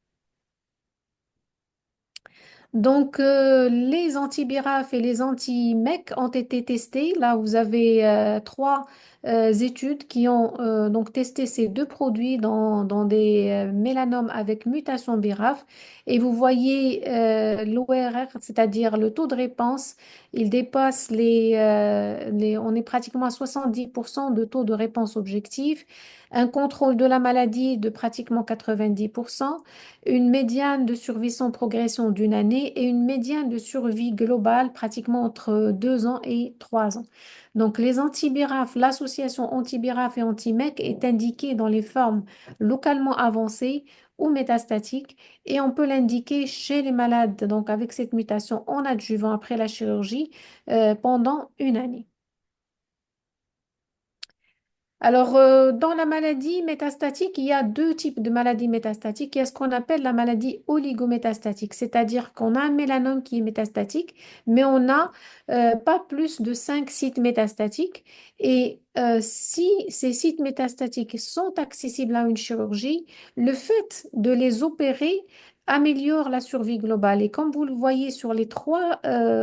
Donc, les anti-BRAF et les anti-MEC ont été testés. Là, vous avez trois études qui ont donc testé ces deux produits dans des mélanomes avec mutation BRAF. Et vous voyez l'ORR, c'est-à-dire le taux de réponse, il dépasse on est pratiquement à 70% de taux de réponse objectif. Un contrôle de la maladie de pratiquement 90%, une médiane de survie sans progression d'une année et une médiane de survie globale pratiquement entre 2 ans et 3 ans. Donc les antibiraf, l'association antibiraf et anti-MEC est indiquée dans les formes localement avancées ou métastatiques et on peut l'indiquer chez les malades donc avec cette mutation en adjuvant après la chirurgie pendant une année. Alors, dans la maladie métastatique, il y a deux types de maladies métastatiques. Il y a ce qu'on appelle la maladie oligométastatique, c'est-à-dire qu'on a un mélanome qui est métastatique, mais on n'a pas plus de 5 sites métastatiques. Et si ces sites métastatiques sont accessibles à une chirurgie, le fait de les opérer améliore la survie globale. Et comme vous le voyez sur les trois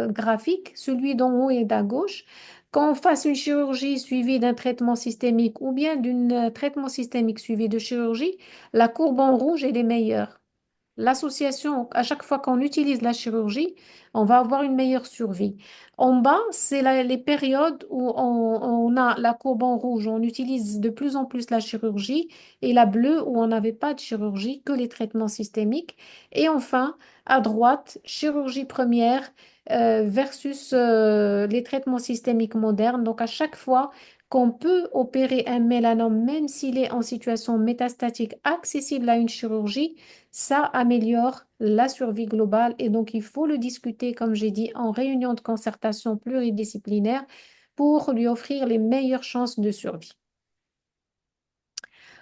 graphiques, celui d'en haut et d'à gauche, qu'on fasse une chirurgie suivie d'un traitement systémique ou bien d'un traitement systémique suivi de chirurgie, la courbe en rouge est les meilleure. L'association, à chaque fois qu'on utilise la chirurgie, on va avoir une meilleure survie. En bas, c'est les périodes où on a la courbe en rouge, on utilise de plus en plus la chirurgie, et la bleue où on n'avait pas de chirurgie, que les traitements systémiques. Et enfin, à droite, chirurgie première versus les traitements systémiques modernes. Donc, à chaque fois qu'on peut opérer un mélanome, même s'il est en situation métastatique accessible à une chirurgie, ça améliore la survie globale et donc il faut le discuter, comme j'ai dit, en réunion de concertation pluridisciplinaire pour lui offrir les meilleures chances de survie.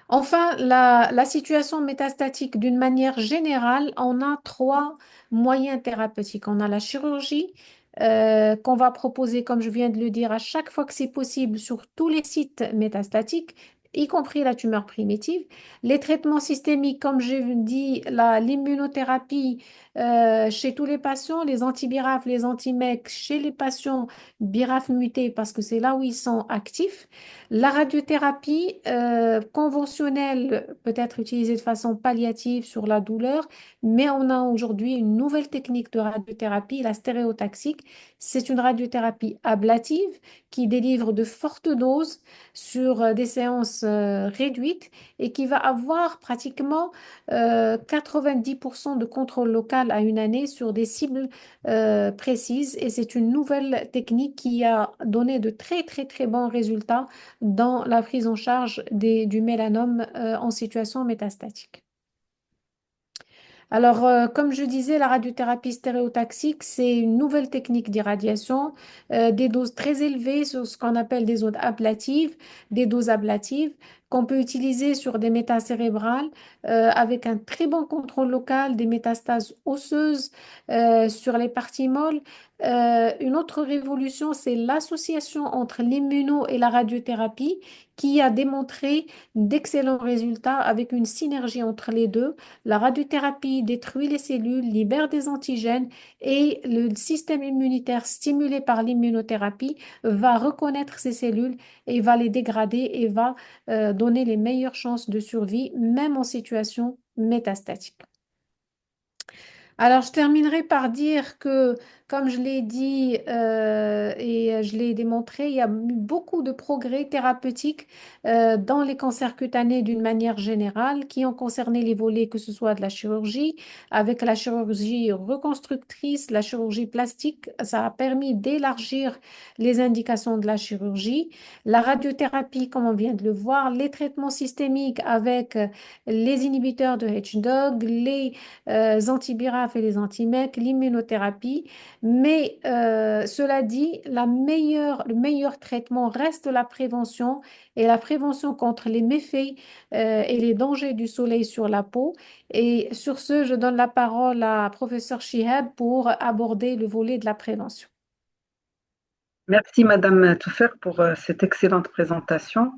Enfin, la situation métastatique, d'une manière générale, on a trois moyens thérapeutiques. On a la chirurgie qu'on va proposer, comme je viens de le dire, à chaque fois que c'est possible sur tous les sites métastatiques, y compris la tumeur primitive. Les traitements systémiques, comme j'ai dit, l'immunothérapie chez tous les patients, les antibirafes, les anti-MEC chez les patients BRAF mutés parce que c'est là où ils sont actifs. La radiothérapie conventionnelle peut être utilisée de façon palliative sur la douleur, mais on a aujourd'hui une nouvelle technique de radiothérapie, la stéréotaxique. C'est une radiothérapie ablative qui délivre de fortes doses sur des séances réduites et qui va avoir pratiquement 90% de contrôle local à une année sur des cibles précises. Et c'est une nouvelle technique qui a donné de très très très bons résultats dans la prise en charge du mélanome en situation métastatique. Alors, comme je disais, la radiothérapie stéréotaxique, c'est une nouvelle technique d'irradiation, des doses très élevées sur ce qu'on appelle des doses ablatives, qu'on peut utiliser sur des métas cérébrales avec un très bon contrôle local des métastases osseuses sur les parties molles. Une autre révolution, c'est l'association entre l'immuno et la radiothérapie qui a démontré d'excellents résultats avec une synergie entre les deux. La radiothérapie détruit les cellules, libère des antigènes et le système immunitaire stimulé par l'immunothérapie va reconnaître ces cellules et va les dégrader et va donner les meilleures chances de survie, même en situation métastatique. Alors, je terminerai par dire que, comme je l'ai dit et je l'ai démontré, il y a eu beaucoup de progrès thérapeutiques dans les cancers cutanés d'une manière générale qui ont concerné les volets, que ce soit de la chirurgie, avec la chirurgie reconstructrice, la chirurgie plastique. Ça a permis d'élargir les indications de la chirurgie, la radiothérapie, comme on vient de le voir, les traitements systémiques avec les inhibiteurs de H-Dog, les antibirafes et les anti-MEC, l'immunothérapie. Mais cela dit, le meilleur traitement reste la prévention et la prévention contre les méfaits et les dangers du soleil sur la peau. Et sur ce, je donne la parole à professeur Chihab pour aborder le volet de la prévention. Merci Madame Touffer pour cette excellente présentation.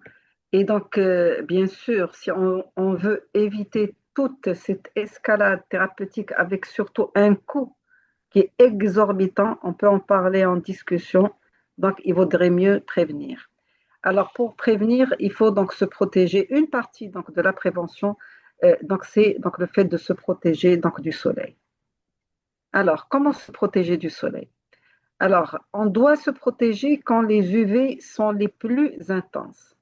Et donc, bien sûr, si on veut éviter toute cette escalade thérapeutique avec surtout un coût qui est exorbitant, on peut en parler en discussion, donc il vaudrait mieux prévenir. Alors, pour prévenir, il faut donc se protéger. Une partie donc, de la prévention, donc, c'est donc, le fait de se protéger donc, du soleil. Alors, comment se protéger du soleil? Alors, on doit se protéger quand les UV sont les plus intenses.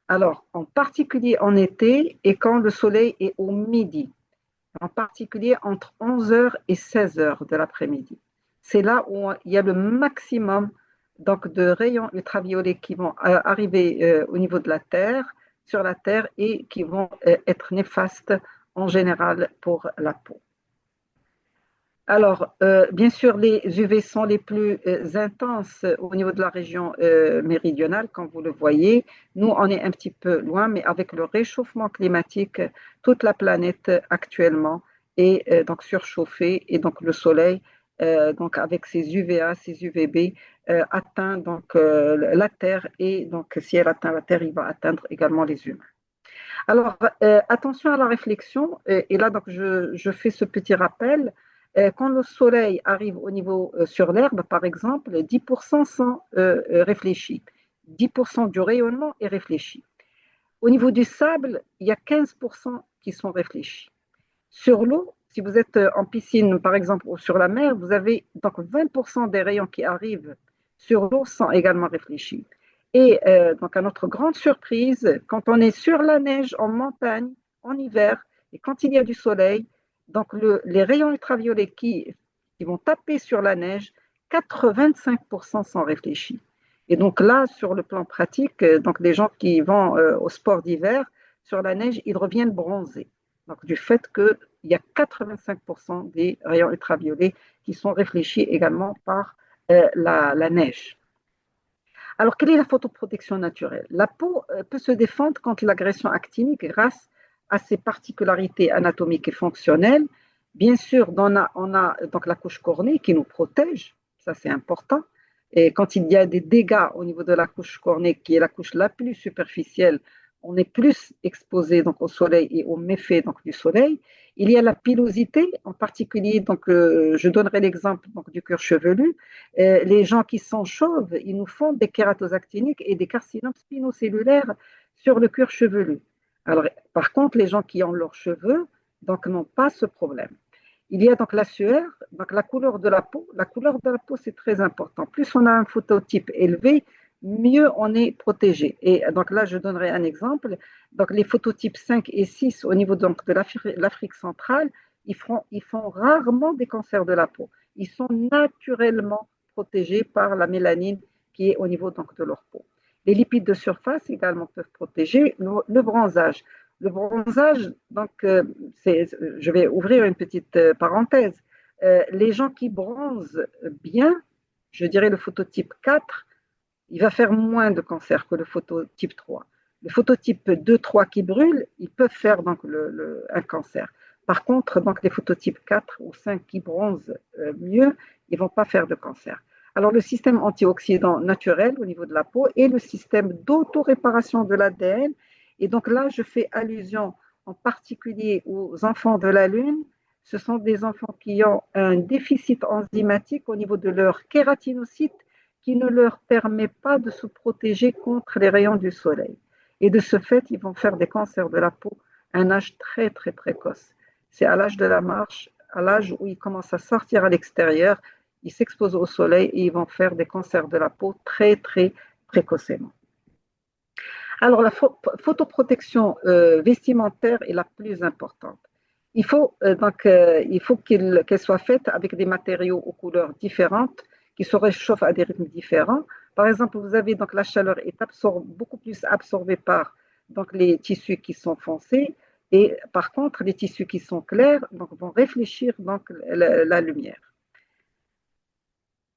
Alors, en particulier en été et quand le soleil est au midi, en particulier entre 11 heures et 16 heures de l'après-midi. C'est là où il y a le maximum donc, de rayons ultraviolets qui vont arriver au niveau de la Terre, sur la Terre, et qui vont être néfastes en général pour la peau. Alors, bien sûr, les UV sont les plus intenses au niveau de la région méridionale, comme vous le voyez. Nous, on est un petit peu loin, mais avec le réchauffement climatique, toute la planète actuellement est donc surchauffée et donc le soleil, donc avec ses UVA, ses UVB, atteint donc la Terre et donc si elle atteint la Terre, il va atteindre également les humains. Alors, attention à la réflexion, et là, donc, je fais ce petit rappel. Quand le soleil arrive au niveau sur l'herbe, par exemple, 10% sont réfléchis. 10% du rayonnement est réfléchi. Au niveau du sable, il y a 15% qui sont réfléchis. Sur l'eau, si vous êtes en piscine, par exemple, ou sur la mer, vous avez donc 20% des rayons qui arrivent sur l'eau sont également réfléchis. Et donc, à notre grande surprise, quand on est sur la neige en montagne, en hiver, et quand il y a du soleil, donc les rayons ultraviolets qui vont taper sur la neige, 85% sont réfléchis. Et donc là, sur le plan pratique, donc les gens qui vont au sport d'hiver, sur la neige, ils reviennent bronzés. Donc, du fait qu'il y a 85% des rayons ultraviolets qui sont réfléchis également par la neige. Alors, quelle est la photoprotection naturelle? La peau peut se défendre contre l'agression actinique grâce à ses particularités anatomiques et fonctionnelles. Bien sûr, on a donc la couche cornée qui nous protège, ça c'est important. Et quand il y a des dégâts au niveau de la couche cornée, qui est la couche la plus superficielle, on est plus exposé donc au soleil et aux méfaits donc du soleil. Il y a la pilosité, en particulier, donc je donnerai l'exemple donc du cuir chevelu. Les gens qui sont chauves, ils nous font des kératoses actiniques et des carcinomes spinocellulaires sur le cuir chevelu. Alors, par contre, les gens qui ont leurs cheveux donc n'ont pas ce problème. Il y a donc la sueur, donc la couleur de la peau. La couleur de la peau, c'est très important. Plus on a un phototype élevé, mieux on est protégé. Et donc là, je donnerai un exemple. Donc les phototypes 5 et 6 au niveau donc de l'Afrique centrale, ils font rarement des cancers de la peau. Ils sont naturellement protégés par la mélanine qui est au niveau donc de leur peau. Les lipides de surface également peuvent protéger le bronzage. Le bronzage, donc, je vais ouvrir une petite parenthèse. Les gens qui bronzent bien, je dirais le phototype 4, il va faire moins de cancer que le phototype 3. Le phototype 2, 3 qui brûle, ils peuvent faire donc un cancer. Par contre, donc, les phototypes 4 ou 5 qui bronzent mieux, ils ne vont pas faire de cancer. Alors, le système antioxydant naturel au niveau de la peau et le système d'autoréparation de l'ADN. Et donc là, je fais allusion en particulier aux enfants de la Lune. Ce sont des enfants qui ont un déficit enzymatique au niveau de leur kératinocyte qui ne leur permet pas de se protéger contre les rayons du soleil. Et de ce fait, ils vont faire des cancers de la peau à un âge très, très précoce. C'est à l'âge de la marche, à l'âge où ils commencent à sortir à l'extérieur, ils s'exposent au soleil et ils vont faire des cancers de la peau très, très précocement. Alors, la photoprotection vestimentaire est la plus importante. Il faut qu'elle soit faite avec des matériaux aux couleurs différentes qui se réchauffent à des rythmes différents. Par exemple, vous avez donc la chaleur est beaucoup plus absorbée par donc, les tissus qui sont foncés et par contre, les tissus qui sont clairs donc, vont réfléchir donc, la lumière.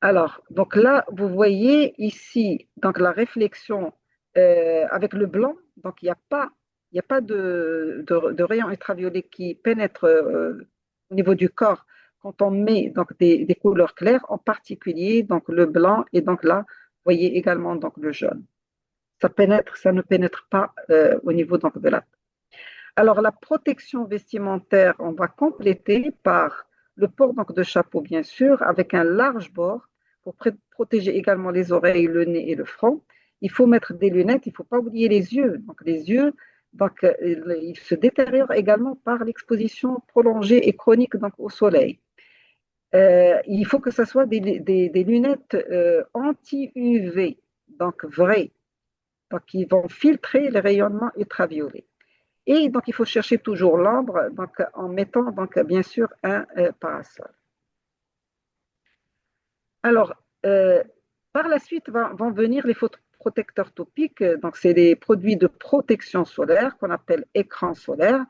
Alors, donc là, vous voyez ici donc la réflexion avec le blanc. Donc, il n'y a pas de rayons ultraviolets qui pénètrent au niveau du corps quand on met donc des couleurs claires, en particulier donc le blanc et donc là, vous voyez également donc le jaune. Ça ne pénètre pas au niveau donc de la peau. Alors, la protection vestimentaire, on va compléter par le port donc, de chapeau, bien sûr, avec un large bord pour protéger également les oreilles, le nez et le front. Il faut mettre des lunettes, il ne faut pas oublier les yeux. Donc, les yeux, donc, ils se détériorent également par l'exposition prolongée et chronique donc, au soleil. Il faut que ce soit des lunettes anti-UV, donc vraies, donc, qui vont filtrer les rayonnements ultraviolets. Et donc, il faut chercher toujours l'ombre donc, en mettant donc, bien sûr un parasol. Alors, par la suite vont venir les photoprotecteurs topiques. Donc, c'est des produits de protection solaire qu'on appelle écran solaire.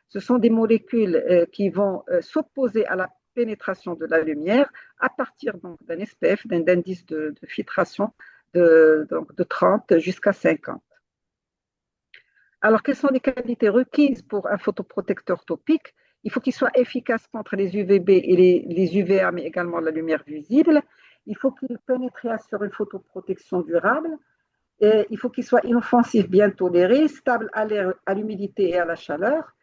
Ce sont des molécules qui vont s'opposer à la pénétration de la lumière à partir donc d'un SPF, d'un indice de filtration donc de 30 jusqu'à 50. Alors, quelles sont les qualités requises pour un photoprotecteur topique? Il faut qu'il soit efficace contre les UVB et les UVA, mais également la lumière visible. Il faut qu'il pénètre sur une photoprotection durable. Et il faut qu'il soit inoffensif, bien toléré, stable à l'air, à l'humidité et à la chaleur.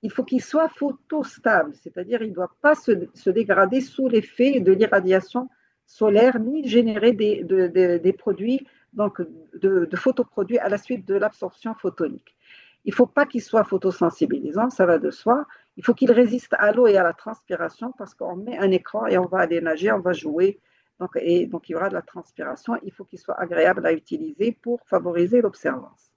Il faut qu'il soit photostable, c'est-à-dire qu'il ne doit pas se dégrader sous l'effet de l'irradiation solaire ni générer des produits, donc de photoproduits à la suite de l'absorption photonique. Il ne faut pas qu'il soit photosensibilisant, ça va de soi. Il faut qu'il résiste à l'eau et à la transpiration parce qu'on met un écran et on va aller nager, on va jouer. Donc il y aura de la transpiration. Il faut qu'il soit agréable à utiliser pour favoriser l'observance.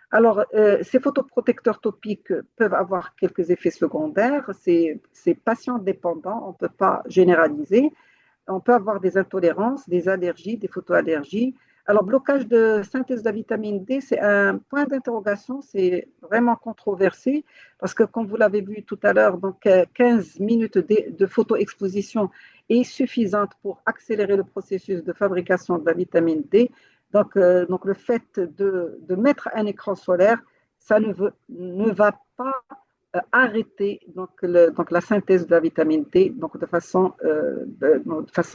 Alors, ces photoprotecteurs topiques peuvent avoir quelques effets secondaires. C'est patient dépendant, on ne peut pas généraliser. On peut avoir des intolérances, des allergies, des photoallergies. Alors, blocage de synthèse de la vitamine D, c'est un point d'interrogation, c'est vraiment controversé parce que, comme vous l'avez vu tout à l'heure, donc 15 minutes de photo-exposition est suffisante pour accélérer le processus de fabrication de la vitamine D. Donc le fait de mettre un écran solaire, ça ne va pas arrêter donc la synthèse de la vitamine D donc de façon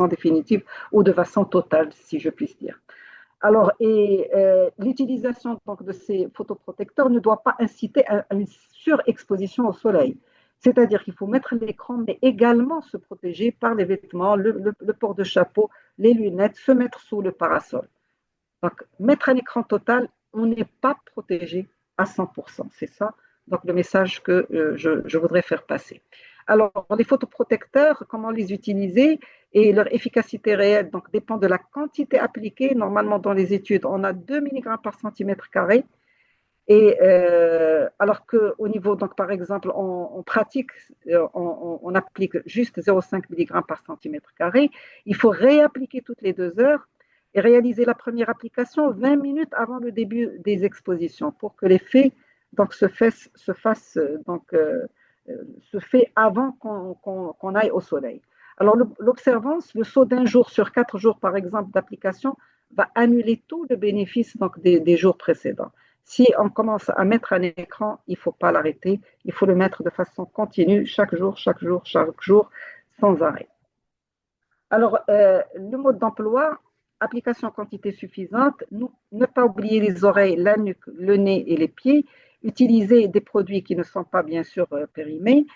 définitive ou de façon totale, si je puis dire. Alors, l'utilisation donc, de ces photoprotecteurs ne doit pas inciter à une surexposition au soleil. C'est-à-dire qu'il faut mettre l'écran, mais également se protéger par les vêtements, le port de chapeau, les lunettes, se mettre sous le parasol. Donc, mettre un écran total, on n'est pas protégé à 100%. C'est ça, donc, le message que je voudrais faire passer. Alors, les photoprotecteurs, comment les utiliser et leur efficacité réelle donc, dépend de la quantité appliquée. Normalement, dans les études, on a 2 mg par centimètre carré. Et alors qu'au niveau, donc, par exemple, on pratique, on applique juste 0,5 mg par centimètre carré. Il faut réappliquer toutes les 2 heures et réaliser la première application 20 minutes avant le début des expositions pour que l'effet donc, se fait avant qu'on aille au soleil. Alors, l'observance, le saut d'un jour sur 4 jours, par exemple, d'application, va annuler tout le bénéfice donc, des jours précédents. Si on commence à mettre un écran, il ne faut pas l'arrêter, il faut le mettre de façon continue, chaque jour, sans arrêt. Alors, le mode d'emploi, application en quantité suffisante, ne pas oublier les oreilles, la nuque, le nez et les pieds, utiliser des produits qui ne sont pas bien sûr périmés,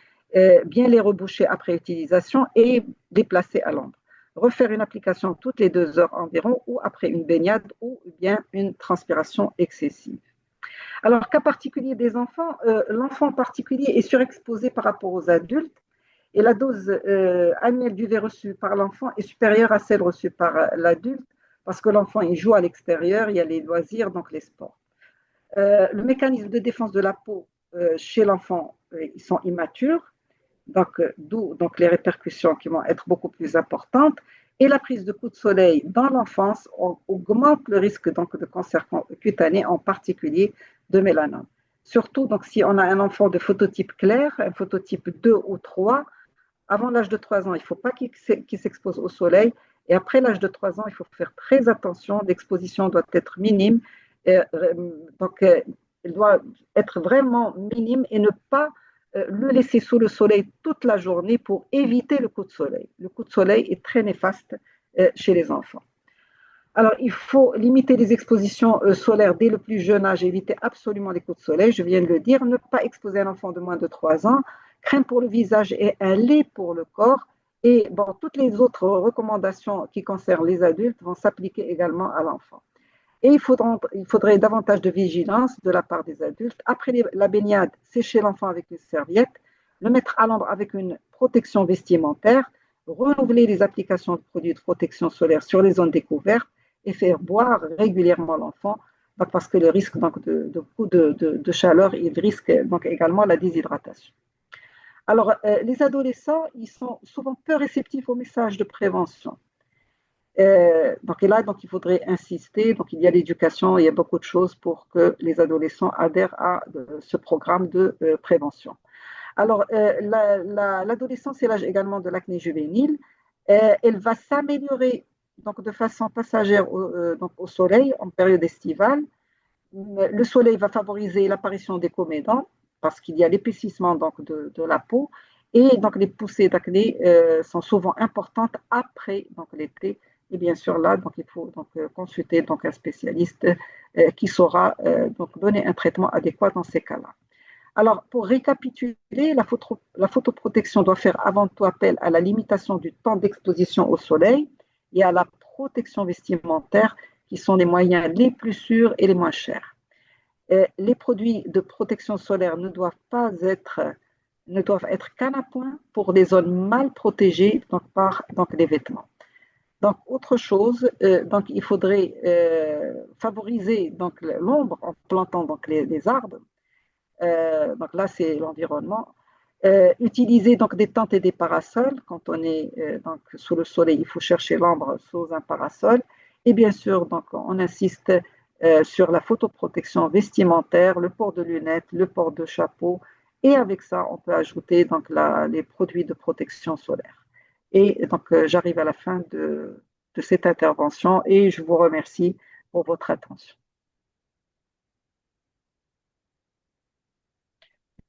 bien les reboucher après utilisation et déplacer à l'ombre. Refaire une application toutes les 2 heures environ ou après une baignade ou bien une transpiration excessive. Alors, cas particulier des enfants, l'enfant en particulier est surexposé par rapport aux adultes et la dose annuelle d'UV reçue par l'enfant est supérieure à celle reçue par l'adulte parce que l'enfant il joue à l'extérieur, il y a les loisirs, donc les sports. Le mécanisme de défense de la peau chez l'enfant, ils sont immatures, d'où donc les répercussions qui vont être beaucoup plus importantes. Et la prise de coups de soleil dans l'enfance augmente le risque donc, de cancer cutané, en particulier de mélanome. Surtout donc, si on a un enfant de phototype clair, un phototype 2 ou 3, avant l'âge de 3 ans, il ne faut pas qu'il s'expose au soleil. Et après l'âge de 3 ans, il faut faire très attention. L'exposition doit être minime. Elle doit être vraiment minime et ne pas le laisser sous le soleil toute la journée pour éviter le coup de soleil. Le coup de soleil est très néfaste chez les enfants. Alors, il faut limiter les expositions solaires dès le plus jeune âge, éviter absolument les coups de soleil, je viens de le dire, ne pas exposer un enfant de moins de 3 ans, crème pour le visage et un lait pour le corps. Et bon, toutes les autres recommandations qui concernent les adultes vont s'appliquer également à l'enfant. Et il faudrait davantage de vigilance de la part des adultes. Après la baignade, sécher l'enfant avec une serviette, le mettre à l'ombre avec une protection vestimentaire, renouveler les applications de produits de protection solaire sur les zones découvertes et faire boire régulièrement l'enfant parce que le risque donc, de chaleur, il risque donc également la déshydratation. Alors, les adolescents, ils sont souvent peu réceptifs aux messages de prévention. Donc il faudrait insister. Donc, il y a l'éducation, il y a beaucoup de choses pour que les adolescents adhèrent à ce programme de prévention. Alors, l'adolescence, c'est l'âge également de l'acné juvénile. Elle va s'améliorer donc de façon passagère donc au soleil en période estivale. Le soleil va favoriser l'apparition des comédons parce qu'il y a l'épaississement donc de la peau et donc les poussées d'acné sont souvent importantes après donc l'été. Et bien sûr là, donc il faut donc consulter donc un spécialiste qui saura donc donner un traitement adéquat dans ces cas-là. Alors, pour récapituler, la photoprotection doit faire avant tout appel à la limitation du temps d'exposition au soleil et à la protection vestimentaire, qui sont les moyens les plus sûrs et les moins chers. Les produits de protection solaire ne doivent être qu'un appoint pour des zones mal protégées donc par donc, les vêtements. Donc, autre chose, donc, il faudrait favoriser donc, l'ombre en plantant donc, les arbres donc là, c'est l'environnement. Utiliser donc des tentes et des parasols. Quand on est donc sous le soleil, il faut chercher l'ombre sous un parasol. Et bien sûr, donc, on insiste sur la photoprotection vestimentaire, le port de lunettes, le port de chapeau. Et avec ça, on peut ajouter donc, les produits de protection solaire. Et donc, j'arrive à la fin de cette intervention et je vous remercie pour votre attention.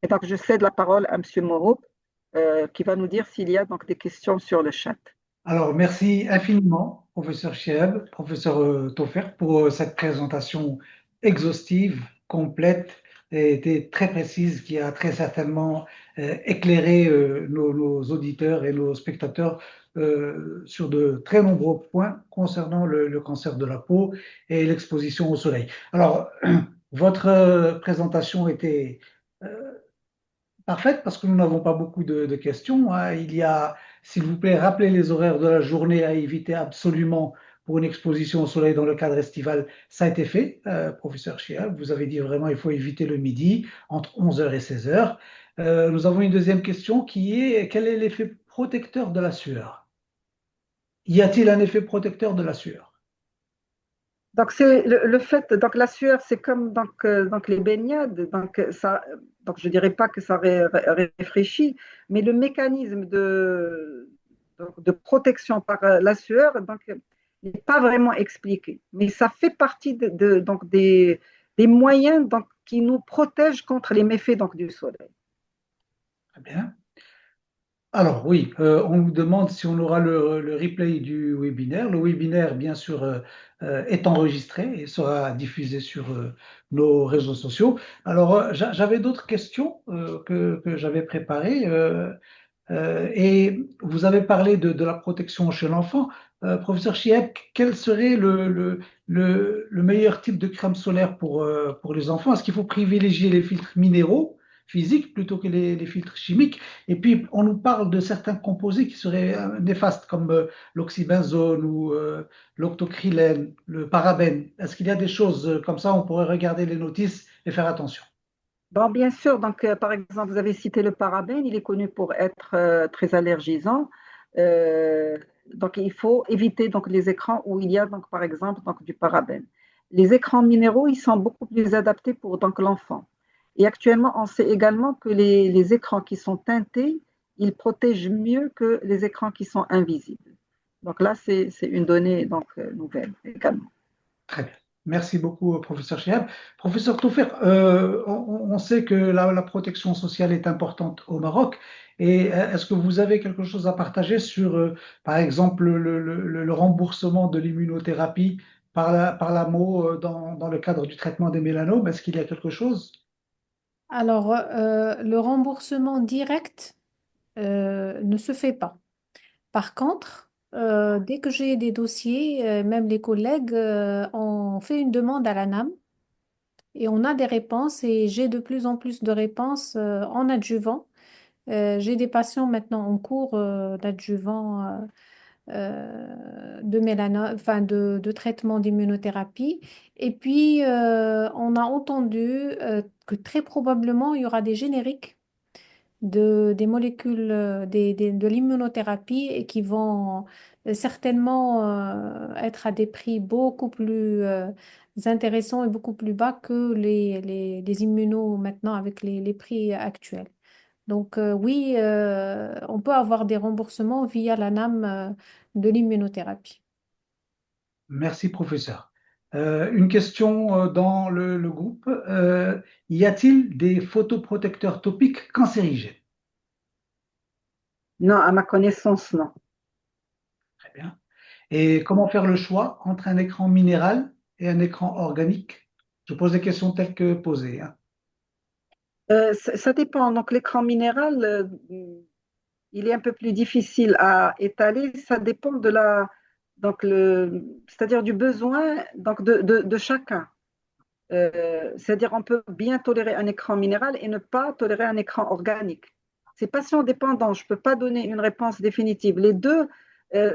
Et donc, je cède la parole à M. Moreau, qui va nous dire s'il y a donc des questions sur le chat. Alors, merci infiniment, professeur Chieb, professeur Taufer, pour cette présentation exhaustive, complète et très précise qui a très certainement éclairé nos auditeurs et nos spectateurs sur de très nombreux points concernant le cancer de la peau et l'exposition au soleil. Alors, votre présentation était euh, parfaite parce que nous n'avons pas beaucoup de questions, hein. Il y a, s'il vous plaît, rappelez les horaires de la journée à éviter absolument pour une exposition au soleil dans le cadre estival. Ça a été fait, professeur Chia. Vous avez dit vraiment il faut éviter le midi entre 11 heures et 16 heures. Nous avons une deuxième question qui est quel est l'effet protecteur de la sueur? Y a-t-il un effet protecteur de la sueur? Donc, c'est le fait, donc la sueur, c'est comme donc les baignades, donc je dirais pas que ça réfléchit, mais le mécanisme de protection par la sueur, donc, n'est pas vraiment expliqué. Mais ça fait partie donc des moyens donc, qui nous protègent contre les méfaits donc, du soleil. Très bien. Alors oui, on nous demande si on aura le replay du webinaire. Le webinaire, bien sûr, est enregistré et sera diffusé sur nos réseaux sociaux. Alors, j'avais d'autres questions que j'avais préparées et vous avez parlé de la protection chez l'enfant. Professeur Chieb, quel serait le meilleur type de crème solaire pour les enfants? Est-ce qu'il faut privilégier les filtres minéraux physiques plutôt que les filtres chimiques? Et puis, on nous parle de certains composés qui seraient néfastes, comme l'oxybenzone ou l'octocrylène, le parabène. Est-ce qu'il y a des choses comme ça? On pourrait regarder les notices et faire attention. Bon, bien sûr, donc par exemple, vous avez cité le parabène, il est connu pour être très allergisant. Euh, donc il faut éviter donc les écrans où il y a donc par exemple donc du parabène. Les écrans minéraux, ils sont beaucoup plus adaptés pour donc l'enfant. Et actuellement, on sait également que les écrans qui sont teintés, ils protègent mieux que les écrans qui sont invisibles. Donc là, c'est une donnée donc nouvelle également. Très bien. Merci beaucoup, professeur Chiab. Professeur Toufer, on sait que la protection sociale est importante au Maroc. Et est-ce que vous avez quelque chose à partager sur, par exemple, le remboursement de l'immunothérapie par l'AMO dans le cadre du traitement des mélanomes? Est-ce qu'il y a quelque chose? Alors, le remboursement direct ne se fait pas. Par contre, dès que j'ai des dossiers, même les collègues ont fait une demande à l'ANAM et on a des réponses et j'ai de plus en plus de réponses en adjuvant. J'ai des patients maintenant en cours d'adjuvant enfin de traitement d'immunothérapie. Et puis, on a entendu que très probablement il y aura des génériques des molécules de l'immunothérapie et qui vont certainement être à des prix beaucoup plus intéressants et beaucoup plus bas que les immunos maintenant avec les prix actuels. Donc oui, on peut avoir des remboursements via la NAM de l'immunothérapie. Merci, professeur. Une question dans le groupe. Y a-t-il des photoprotecteurs topiques cancérigènes? Non, à ma connaissance, non. Très bien. Et comment faire le choix entre un écran minéral et un écran organique? Je pose des questions telles que posées, hein. Ça dépend. Donc, l'écran minéral, il est un peu plus difficile à étaler. Ça dépend de c'est-à-dire du besoin donc de chacun. C'est-à-dire on peut bien tolérer un écran minéral et ne pas tolérer un écran organique. C'est patient dépendant. Je ne peux pas donner une réponse définitive. Les deux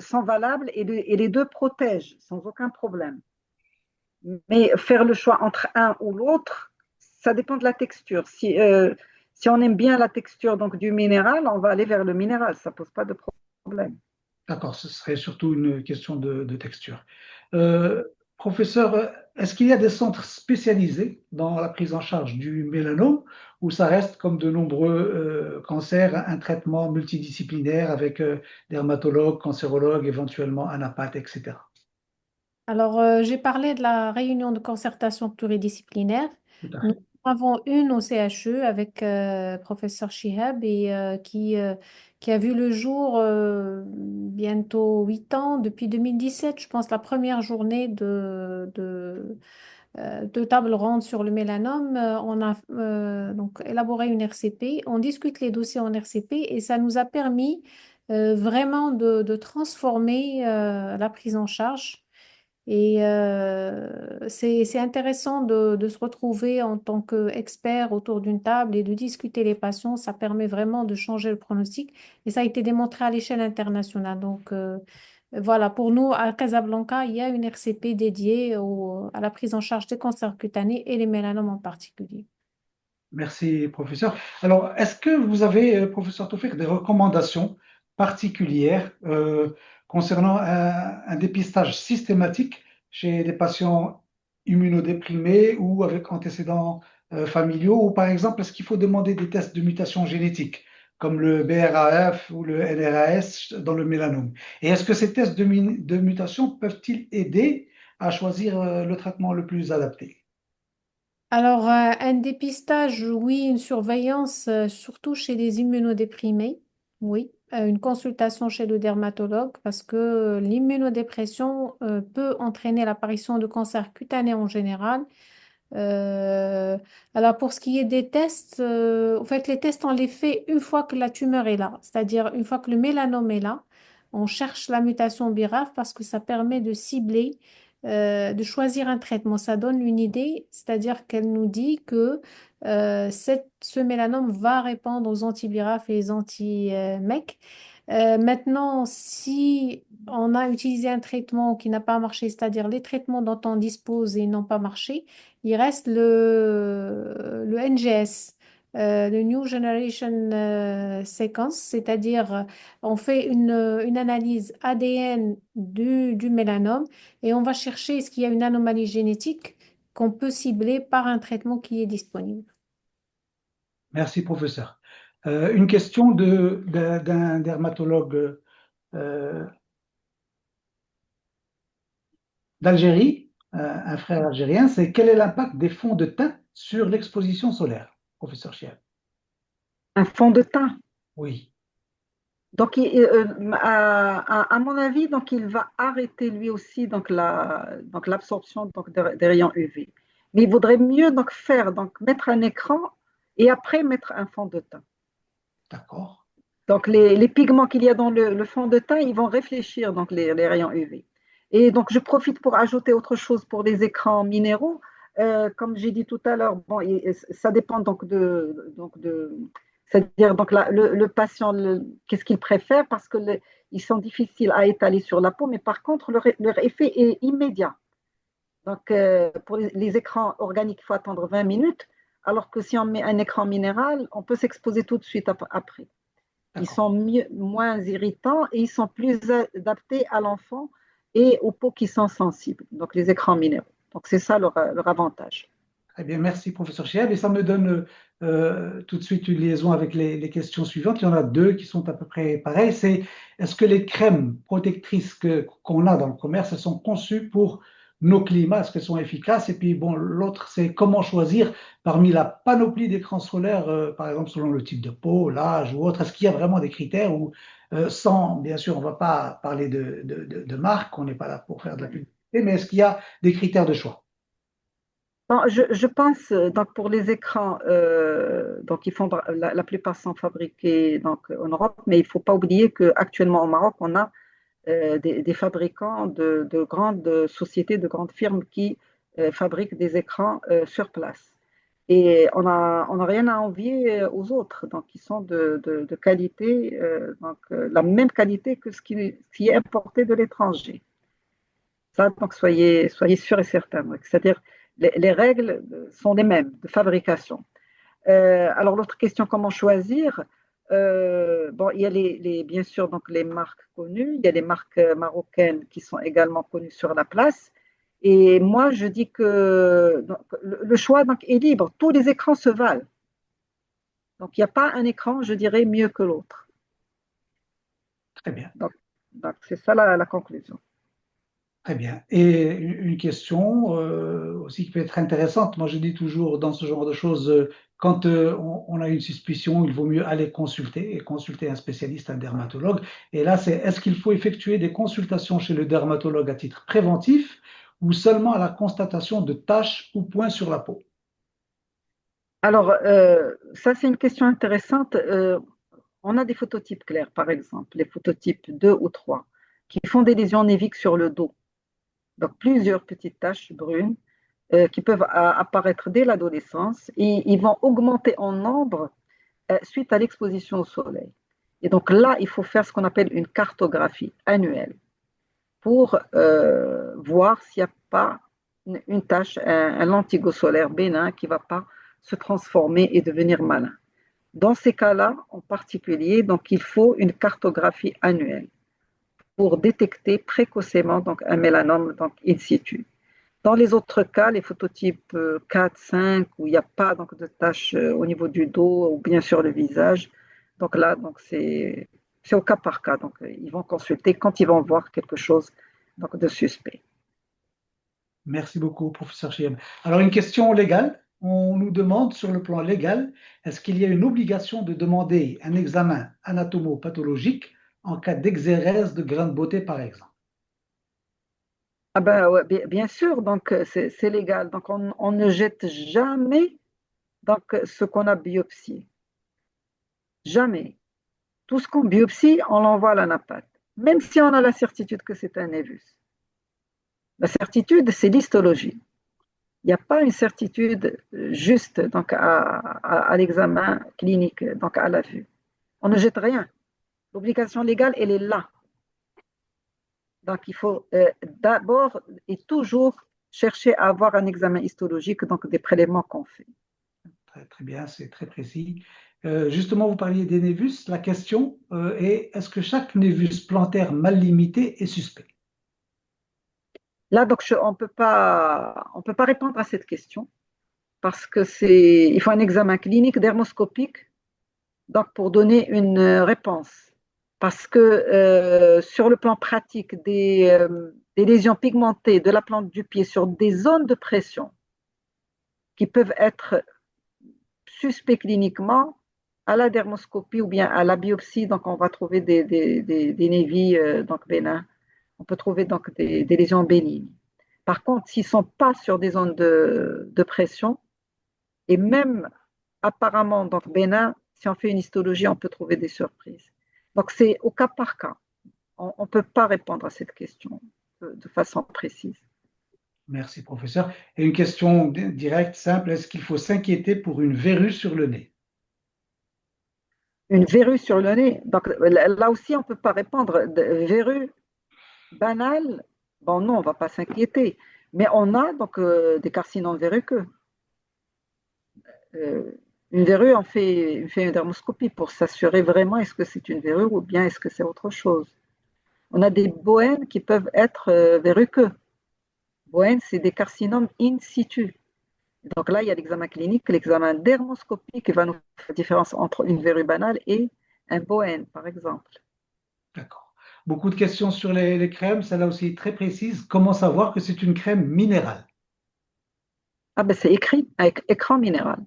sont valables et les deux protègent sans aucun problème. Mais faire le choix entre un ou l'autre, ça dépend de la texture. Si on aime bien la texture donc, du minéral, on va aller vers le minéral. Ça ne pose pas de problème. D'accord, ce serait surtout une question de texture. Euh, Professeur, est-ce qu'il y a des centres spécialisés dans la prise en charge du mélanome ou ça reste comme de nombreux cancers, un traitement multidisciplinaire avec dermatologue, cancérologue, éventuellement anapathe, etc. Alors, j'ai parlé de la réunion de concertation pluridisciplinaire. Tout à Nous fait. en avons une au CHE avec professeur Chihab et qui a vu le jour bientôt 8 ans, depuis 2017, je pense, la première journée de table ronde sur le mélanome. On a donc élaboré une RCP, on discute les dossiers en RCP et ça nous a permis vraiment de transformer la prise en charge. Et c'est intéressant de se retrouver en tant qu'expert autour d'une table et de discuter les patients. Ça permet vraiment de changer le pronostic. Et ça a été démontré à l'échelle internationale. Donc voilà, pour nous, à Casablanca, il y a une RCP dédiée à la prise en charge des cancers cutanés et les mélanomes en particulier. Merci, professeur. Alors, est-ce que vous avez, professeur Toufik, des recommandations particulières concernant un dépistage systématique chez les patients immunodéprimés ou avec antécédents familiaux? Ou par exemple, est-ce qu'il faut demander des tests de mutation génétique, comme le BRAF ou le NRAS dans le mélanome? Et est-ce que ces tests de mutation peuvent-ils aider à choisir le traitement le plus adapté? Alors, un dépistage, oui, une surveillance, surtout chez les immunodéprimés, oui. Une consultation chez le dermatologue parce que l'immunodépression peut entraîner l'apparition de cancers cutanés en général. Euh, alors, pour ce qui est des tests, en fait, les tests, on les fait une fois que la tumeur est là, c'est-à-dire une fois que le mélanome est là. On cherche la mutation BRAF parce que ça permet de cibler de choisir un traitement. Ça donne une idée, c'est-à-dire qu'elle nous dit que ce mélanome va répondre aux anti-BRAF et les anti-MEC. Maintenant, si on a utilisé un traitement qui n'a pas marché, c'est-à-dire les traitements dont on dispose et n'ont pas marché, il reste le NGS, le New Generation Sequence, c'est-à-dire on fait une analyse ADN du mélanome et on va chercher est-ce qu'il y a une anomalie génétique qu'on peut cibler par un traitement qui est disponible. Merci, professeur. Une question d'un dermatologue euh, d'Algérie, un frère algérien, c'est quel est l'impact des fonds de teint sur l'exposition solaire, professeur Chiab? Un fond de teint. Oui, Donc, à mon avis, donc, il va arrêter lui aussi donc l'absorption des rayons UV. Mais il vaudrait mieux donc mettre un écran et après mettre un fond de teint. d'accord. Donc, les pigments qu'il y a dans le fond de teint, ils vont réfléchir donc les rayons UV. Et donc, je profite pour ajouter autre chose pour les écrans minéraux. Comme j'ai dit tout à l'heure, bon, ça dépend c'est-à-dire donc le patient, qu'est-ce qu'il préfère parce que ils sont difficiles à étaler sur la peau, mais par contre, leur effet est immédiat. Donc, pour les écrans organiques, il faut attendre 20 minutes, alors que si on met un écran minéral, on peut s'exposer tout de suite après. Ils D'accord. sont moins irritants et ils sont plus adaptés à l'enfant et aux peaux qui sont sensibles, donc les écrans minéraux. Donc c'est ça leur avantage. Très bien, merci professeur Chiab. Et ça me donne tout de suite une liaison avec les questions suivantes. Il y en a deux qui sont à peu près pareilles. C'est est-ce que les crèmes protectrices qu'on a dans le commerce, elles sont conçues pour nos climats? Est-ce qu'elles sont efficaces? Et puis bon, l'autre, c'est comment choisir parmi la panoplie d'écrans solaires, par exemple selon le type de peau, l'âge ou autre. Est-ce qu'il y a vraiment des critères où, sans, bien sûr, on ne va pas parler de marque, on n'est pas là pour faire de la publicité, mais est-ce qu'il y a des critères de choix? Bon, je pense donc pour les écrans, donc ils font la plupart sont fabriqués donc en Europe, mais il ne faut pas oublier qu'actuellement au Maroc, on a des fabricants de grandes sociétés, de grandes firmes qui fabriquent des écrans sur place. Et on n'a rien à envier aux autres, donc ils sont de qualité, la même qualité que ce qui est importé de l'étranger. Ça, donc soyez sûrs et certains. Donc, c'est-à-dire, les règles sont les mêmes de fabrication. Alors, l'autre question, comment choisir? Bon, il y a bien sûr donc, les marques connues, il y a les marques marocaines qui sont également connues sur la place. Et moi, je dis que donc, le choix donc, est libre. Tous les écrans se valent. Donc, il n'y a pas un écran, je dirais, mieux que l'autre. Très bien. Donc, c'est ça la conclusion. Très bien. Et une question aussi qui peut être intéressante. Moi, je dis toujours dans ce genre de choses, quand on a une suspicion, il vaut mieux aller consulter et consulter un spécialiste, un dermatologue. Et là, c'est est-ce qu'il faut effectuer des consultations chez le dermatologue à titre préventif ou seulement à la constatation de taches ou points sur la peau? Alors, ça, c'est une question intéressante. On a des phototypes clairs, par exemple, les phototypes 2 ou 3, qui font des lésions néviques sur le dos. Donc, plusieurs petites taches brunes qui peuvent apparaître dès l'adolescence et ils vont augmenter en nombre suite à l'exposition au soleil. Et donc là, il faut faire ce qu'on appelle une cartographie annuelle pour voir s'il n'y a pas une tache, un lentigo solaire bénin qui ne va pas se transformer et devenir malin. Dans ces cas-là, en particulier, donc, il faut une cartographie annuelle pour détecter précocement donc, un mélanome donc, in situ. Dans les autres cas, les phototypes 4, 5, où il n'y a pas donc, de taches au niveau du dos ou bien sur le visage, donc là, donc, c'est au cas par cas. Donc, ils vont consulter quand ils vont voir quelque chose donc, de suspect. Merci beaucoup, professeur Chiem. Alors, une question légale. On nous demande sur le plan légal, est-ce qu'il y a une obligation de demander un examen anatomo-pathologique en cas d'exérèse de grains de beauté, par exemple? Ah ben, ouais, bien sûr, donc c'est légal. Donc on ne jette jamais donc, ce qu'on a biopsié. Jamais. Tout ce qu'on biopsie, on l'envoie à la NAPAT. Même si on a la certitude que c'est un névus. La certitude, c'est l'histologie. Il n'y a pas une certitude juste donc, à l'examen clinique, donc à la vue. On ne jette rien. L'obligation légale, elle est là. Donc, il faut d'abord et toujours chercher à avoir un examen histologique, donc des prélèvements qu'on fait. Très, très bien, c'est très précis. Justement, vous parliez des névus. La question est, est-ce que chaque névus plantaire mal limité est suspect? Là, donc, on peut pas répondre à cette question parce que il faut un examen clinique dermoscopique donc pour donner une réponse. Parce que sur le plan pratique, des lésions pigmentées de la plante du pied sur des zones de pression qui peuvent être suspects cliniquement, à la dermoscopie ou bien à la biopsie, donc on va trouver des névis donc bénins. On peut trouver donc des lésions bénignes. Par contre, s'ils ne sont pas sur des zones de pression, et même apparemment donc bénins, si on fait une histologie, on peut trouver des surprises. Donc c'est au cas par cas. On ne peut pas répondre à cette question de façon précise. Merci, professeur. Et une question directe, simple, est-ce qu'il faut s'inquiéter pour une verrue sur le nez? Une verrue sur le nez, donc là aussi on ne peut pas répondre. Verrue banale, bon non, on ne va pas s'inquiéter. Mais on a donc des carcinomes verruqueux. Euh, une verrue, on fait une dermoscopie pour s'assurer vraiment est-ce que c'est une verrue ou bien est-ce que c'est autre chose. On a des boènes qui peuvent être verruqueux. Boènes, c'est des carcinomes in situ. Donc là, il y a l'examen clinique, l'examen dermoscopique qui va nous faire la différence entre une verrue banale et un Bowen, par exemple. D'accord. Beaucoup de questions sur les crèmes, celle-là aussi très précise. Comment savoir que c'est une crème minérale? Ah ben c'est écrit avec écran minéral.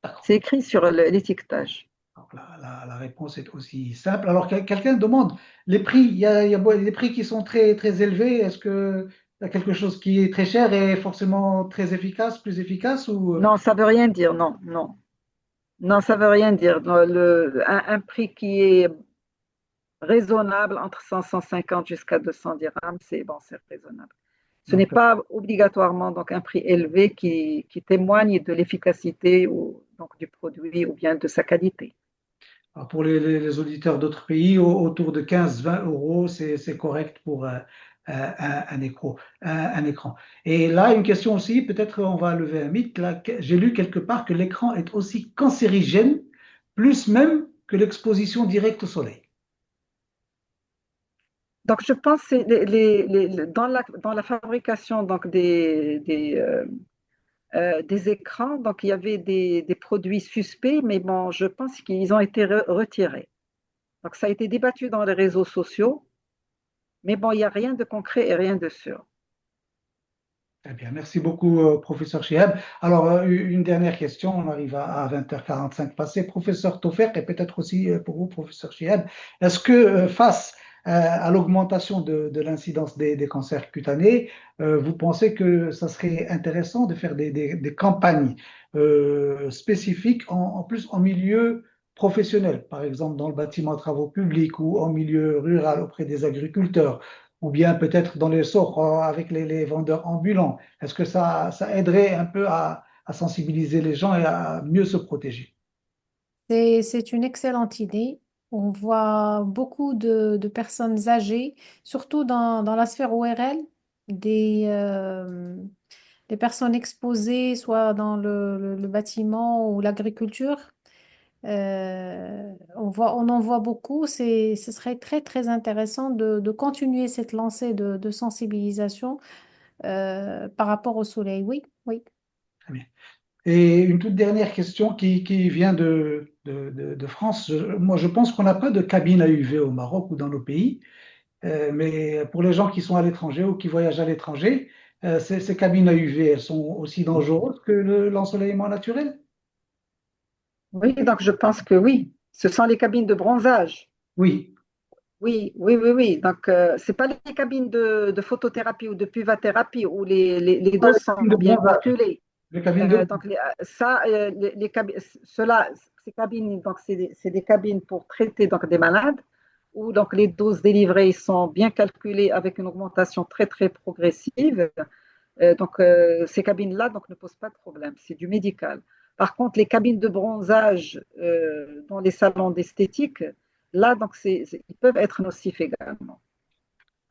D'accord. C'est écrit sur l'étiquetage. Donc, la réponse est aussi simple. Alors, quelqu'un demande les prix. Il y a des prix qui sont très, très élevés. Est-ce que il y a quelque chose qui est très cher et forcément très efficace, plus efficace ou Non, ça veut rien dire, non, non. Non, ça veut rien dire. Un prix qui est raisonnable entre 100, 150 jusqu'à 200 dirhams, c'est bon, c'est raisonnable. Ce n'est donc, pas obligatoirement donc un prix élevé qui témoigne de l'efficacité ou donc du produit ou bien de sa qualité. alors, pour les auditeurs d'autres pays, autour de 15-20 euros, c'est correct pour un écran. Et là, une question aussi, peut-être on va lever un mythe. Là, j'ai lu quelque part que l'écran est aussi cancérigène, plus même que l'exposition directe au soleil. Donc, je pense que dans la fabrication donc des écrans, donc il y avait des produits suspects, mais bon, je pense qu'ils ont été retirés. Donc, ça a été débattu dans les réseaux sociaux, mais bon, il n'y a rien de concret et rien de sûr. Très bien, merci beaucoup, professeur Chihab. Alors, une dernière question, on arrive à 20h45 passé. Professeur Taufer, et peut-être aussi pour vous, professeur Chihab, est-ce que face à l'augmentation de l'incidence des cancers cutanés, vous pensez que ça serait intéressant de faire des campagnes spécifiques, en plus en milieu professionnel, par exemple dans le bâtiment travaux publics ou en milieu rural auprès des agriculteurs? Ou bien peut-être dans les sorts avec les vendeurs ambulants. Est-ce que ça aiderait un peu à sensibiliser les gens et à mieux se protéger? C'est une excellente idée. On voit beaucoup de personnes âgées, surtout dans la sphère ORL, des personnes exposées, soit dans le bâtiment ou l'agriculture. On en voit beaucoup. Ce serait très, très intéressant de continuer cette lancée de sensibilisation par rapport au soleil. Oui, oui. Très bien. Et une toute dernière question qui vient de France. Moi, je pense qu'on n'a pas de cabine à UV au Maroc ou dans nos pays. Mais pour les gens qui sont à l'étranger ou qui voyagent à l'étranger, ces cabines à UV, elles sont aussi dangereuses que l'ensoleillement naturel? Oui, donc je pense que oui. Ce sont les cabines de bronzage. Oui. Oui, oui, oui, oui. Donc, c'est pas les cabines de photothérapie ou de puvathérapie où les Pas doses les sont cabines de bien bronzage, calculées. les cabines de... Donc, ces cabines, donc, c'est des cabines pour traiter donc, des malades où donc, les doses délivrées sont bien calculées avec une augmentation très, très progressive. Ces cabines-là donc, ne posent pas de problème. C'est du médical. Par contre, les cabines de bronzage dans les salons d'esthétique, là, donc, ils peuvent être nocifs également.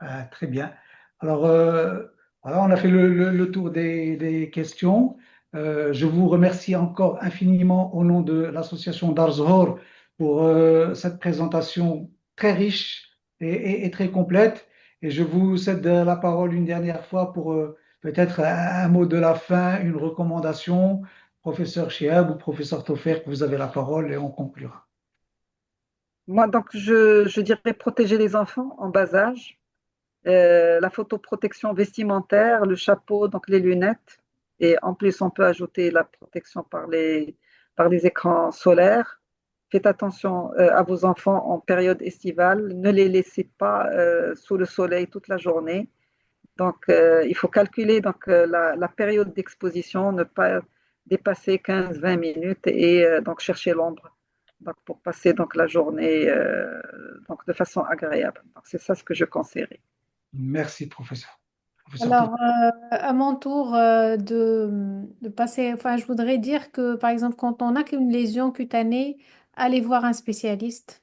Ah, très bien. Alors, voilà, on a fait le tour des questions. Je vous remercie encore infiniment au nom de l'association Darzhor pour cette présentation très riche et très complète. Et je vous cède la parole une dernière fois pour peut-être un mot de la fin, une recommandation. Professeur Chiab ou professeur Tofer, vous avez la parole et on conclura. Moi, donc, je dirais protéger les enfants en bas âge, la photoprotection vestimentaire, le chapeau, donc les lunettes. Et en plus, on peut ajouter la protection par les écrans solaires. Faites attention à vos enfants en période estivale. Ne les laissez pas sous le soleil toute la journée. Donc, il faut calculer la période d'exposition, ne pas dépasser 15-20 minutes et donc chercher l'ombre donc, pour passer donc, la journée donc, de façon agréable. Donc, c'est ça ce que je conseillerais. Merci, professeur. Professeur Alors, Tofer. à mon tour de passer, enfin, je voudrais dire que, par exemple, quand on a une lésion cutanée, allez voir un spécialiste.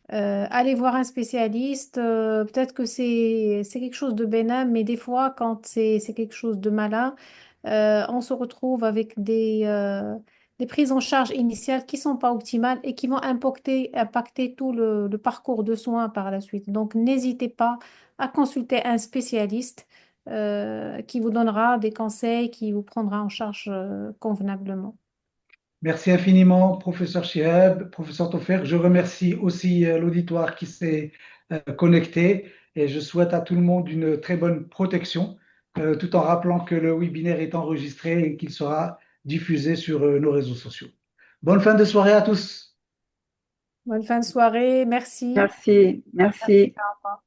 Allez voir un spécialiste. Peut-être que c'est quelque chose de bénin, mais des fois, quand c'est quelque chose de malin, on se retrouve avec des prises en charge initiales qui sont pas optimales et qui vont impacter tout le parcours de soins par la suite. Donc, n'hésitez pas à consulter un spécialiste qui vous donnera des conseils, qui vous prendra en charge convenablement. Merci infiniment, professeur Chihab, professeur Tofer. Je remercie aussi l'auditoire qui s'est connecté et je souhaite à tout le monde une très bonne protection, tout en rappelant que le webinaire est enregistré et qu'il sera diffusé sur nos réseaux sociaux. Bonne fin de soirée à tous. Bonne fin de soirée, merci. Merci, merci. Au revoir.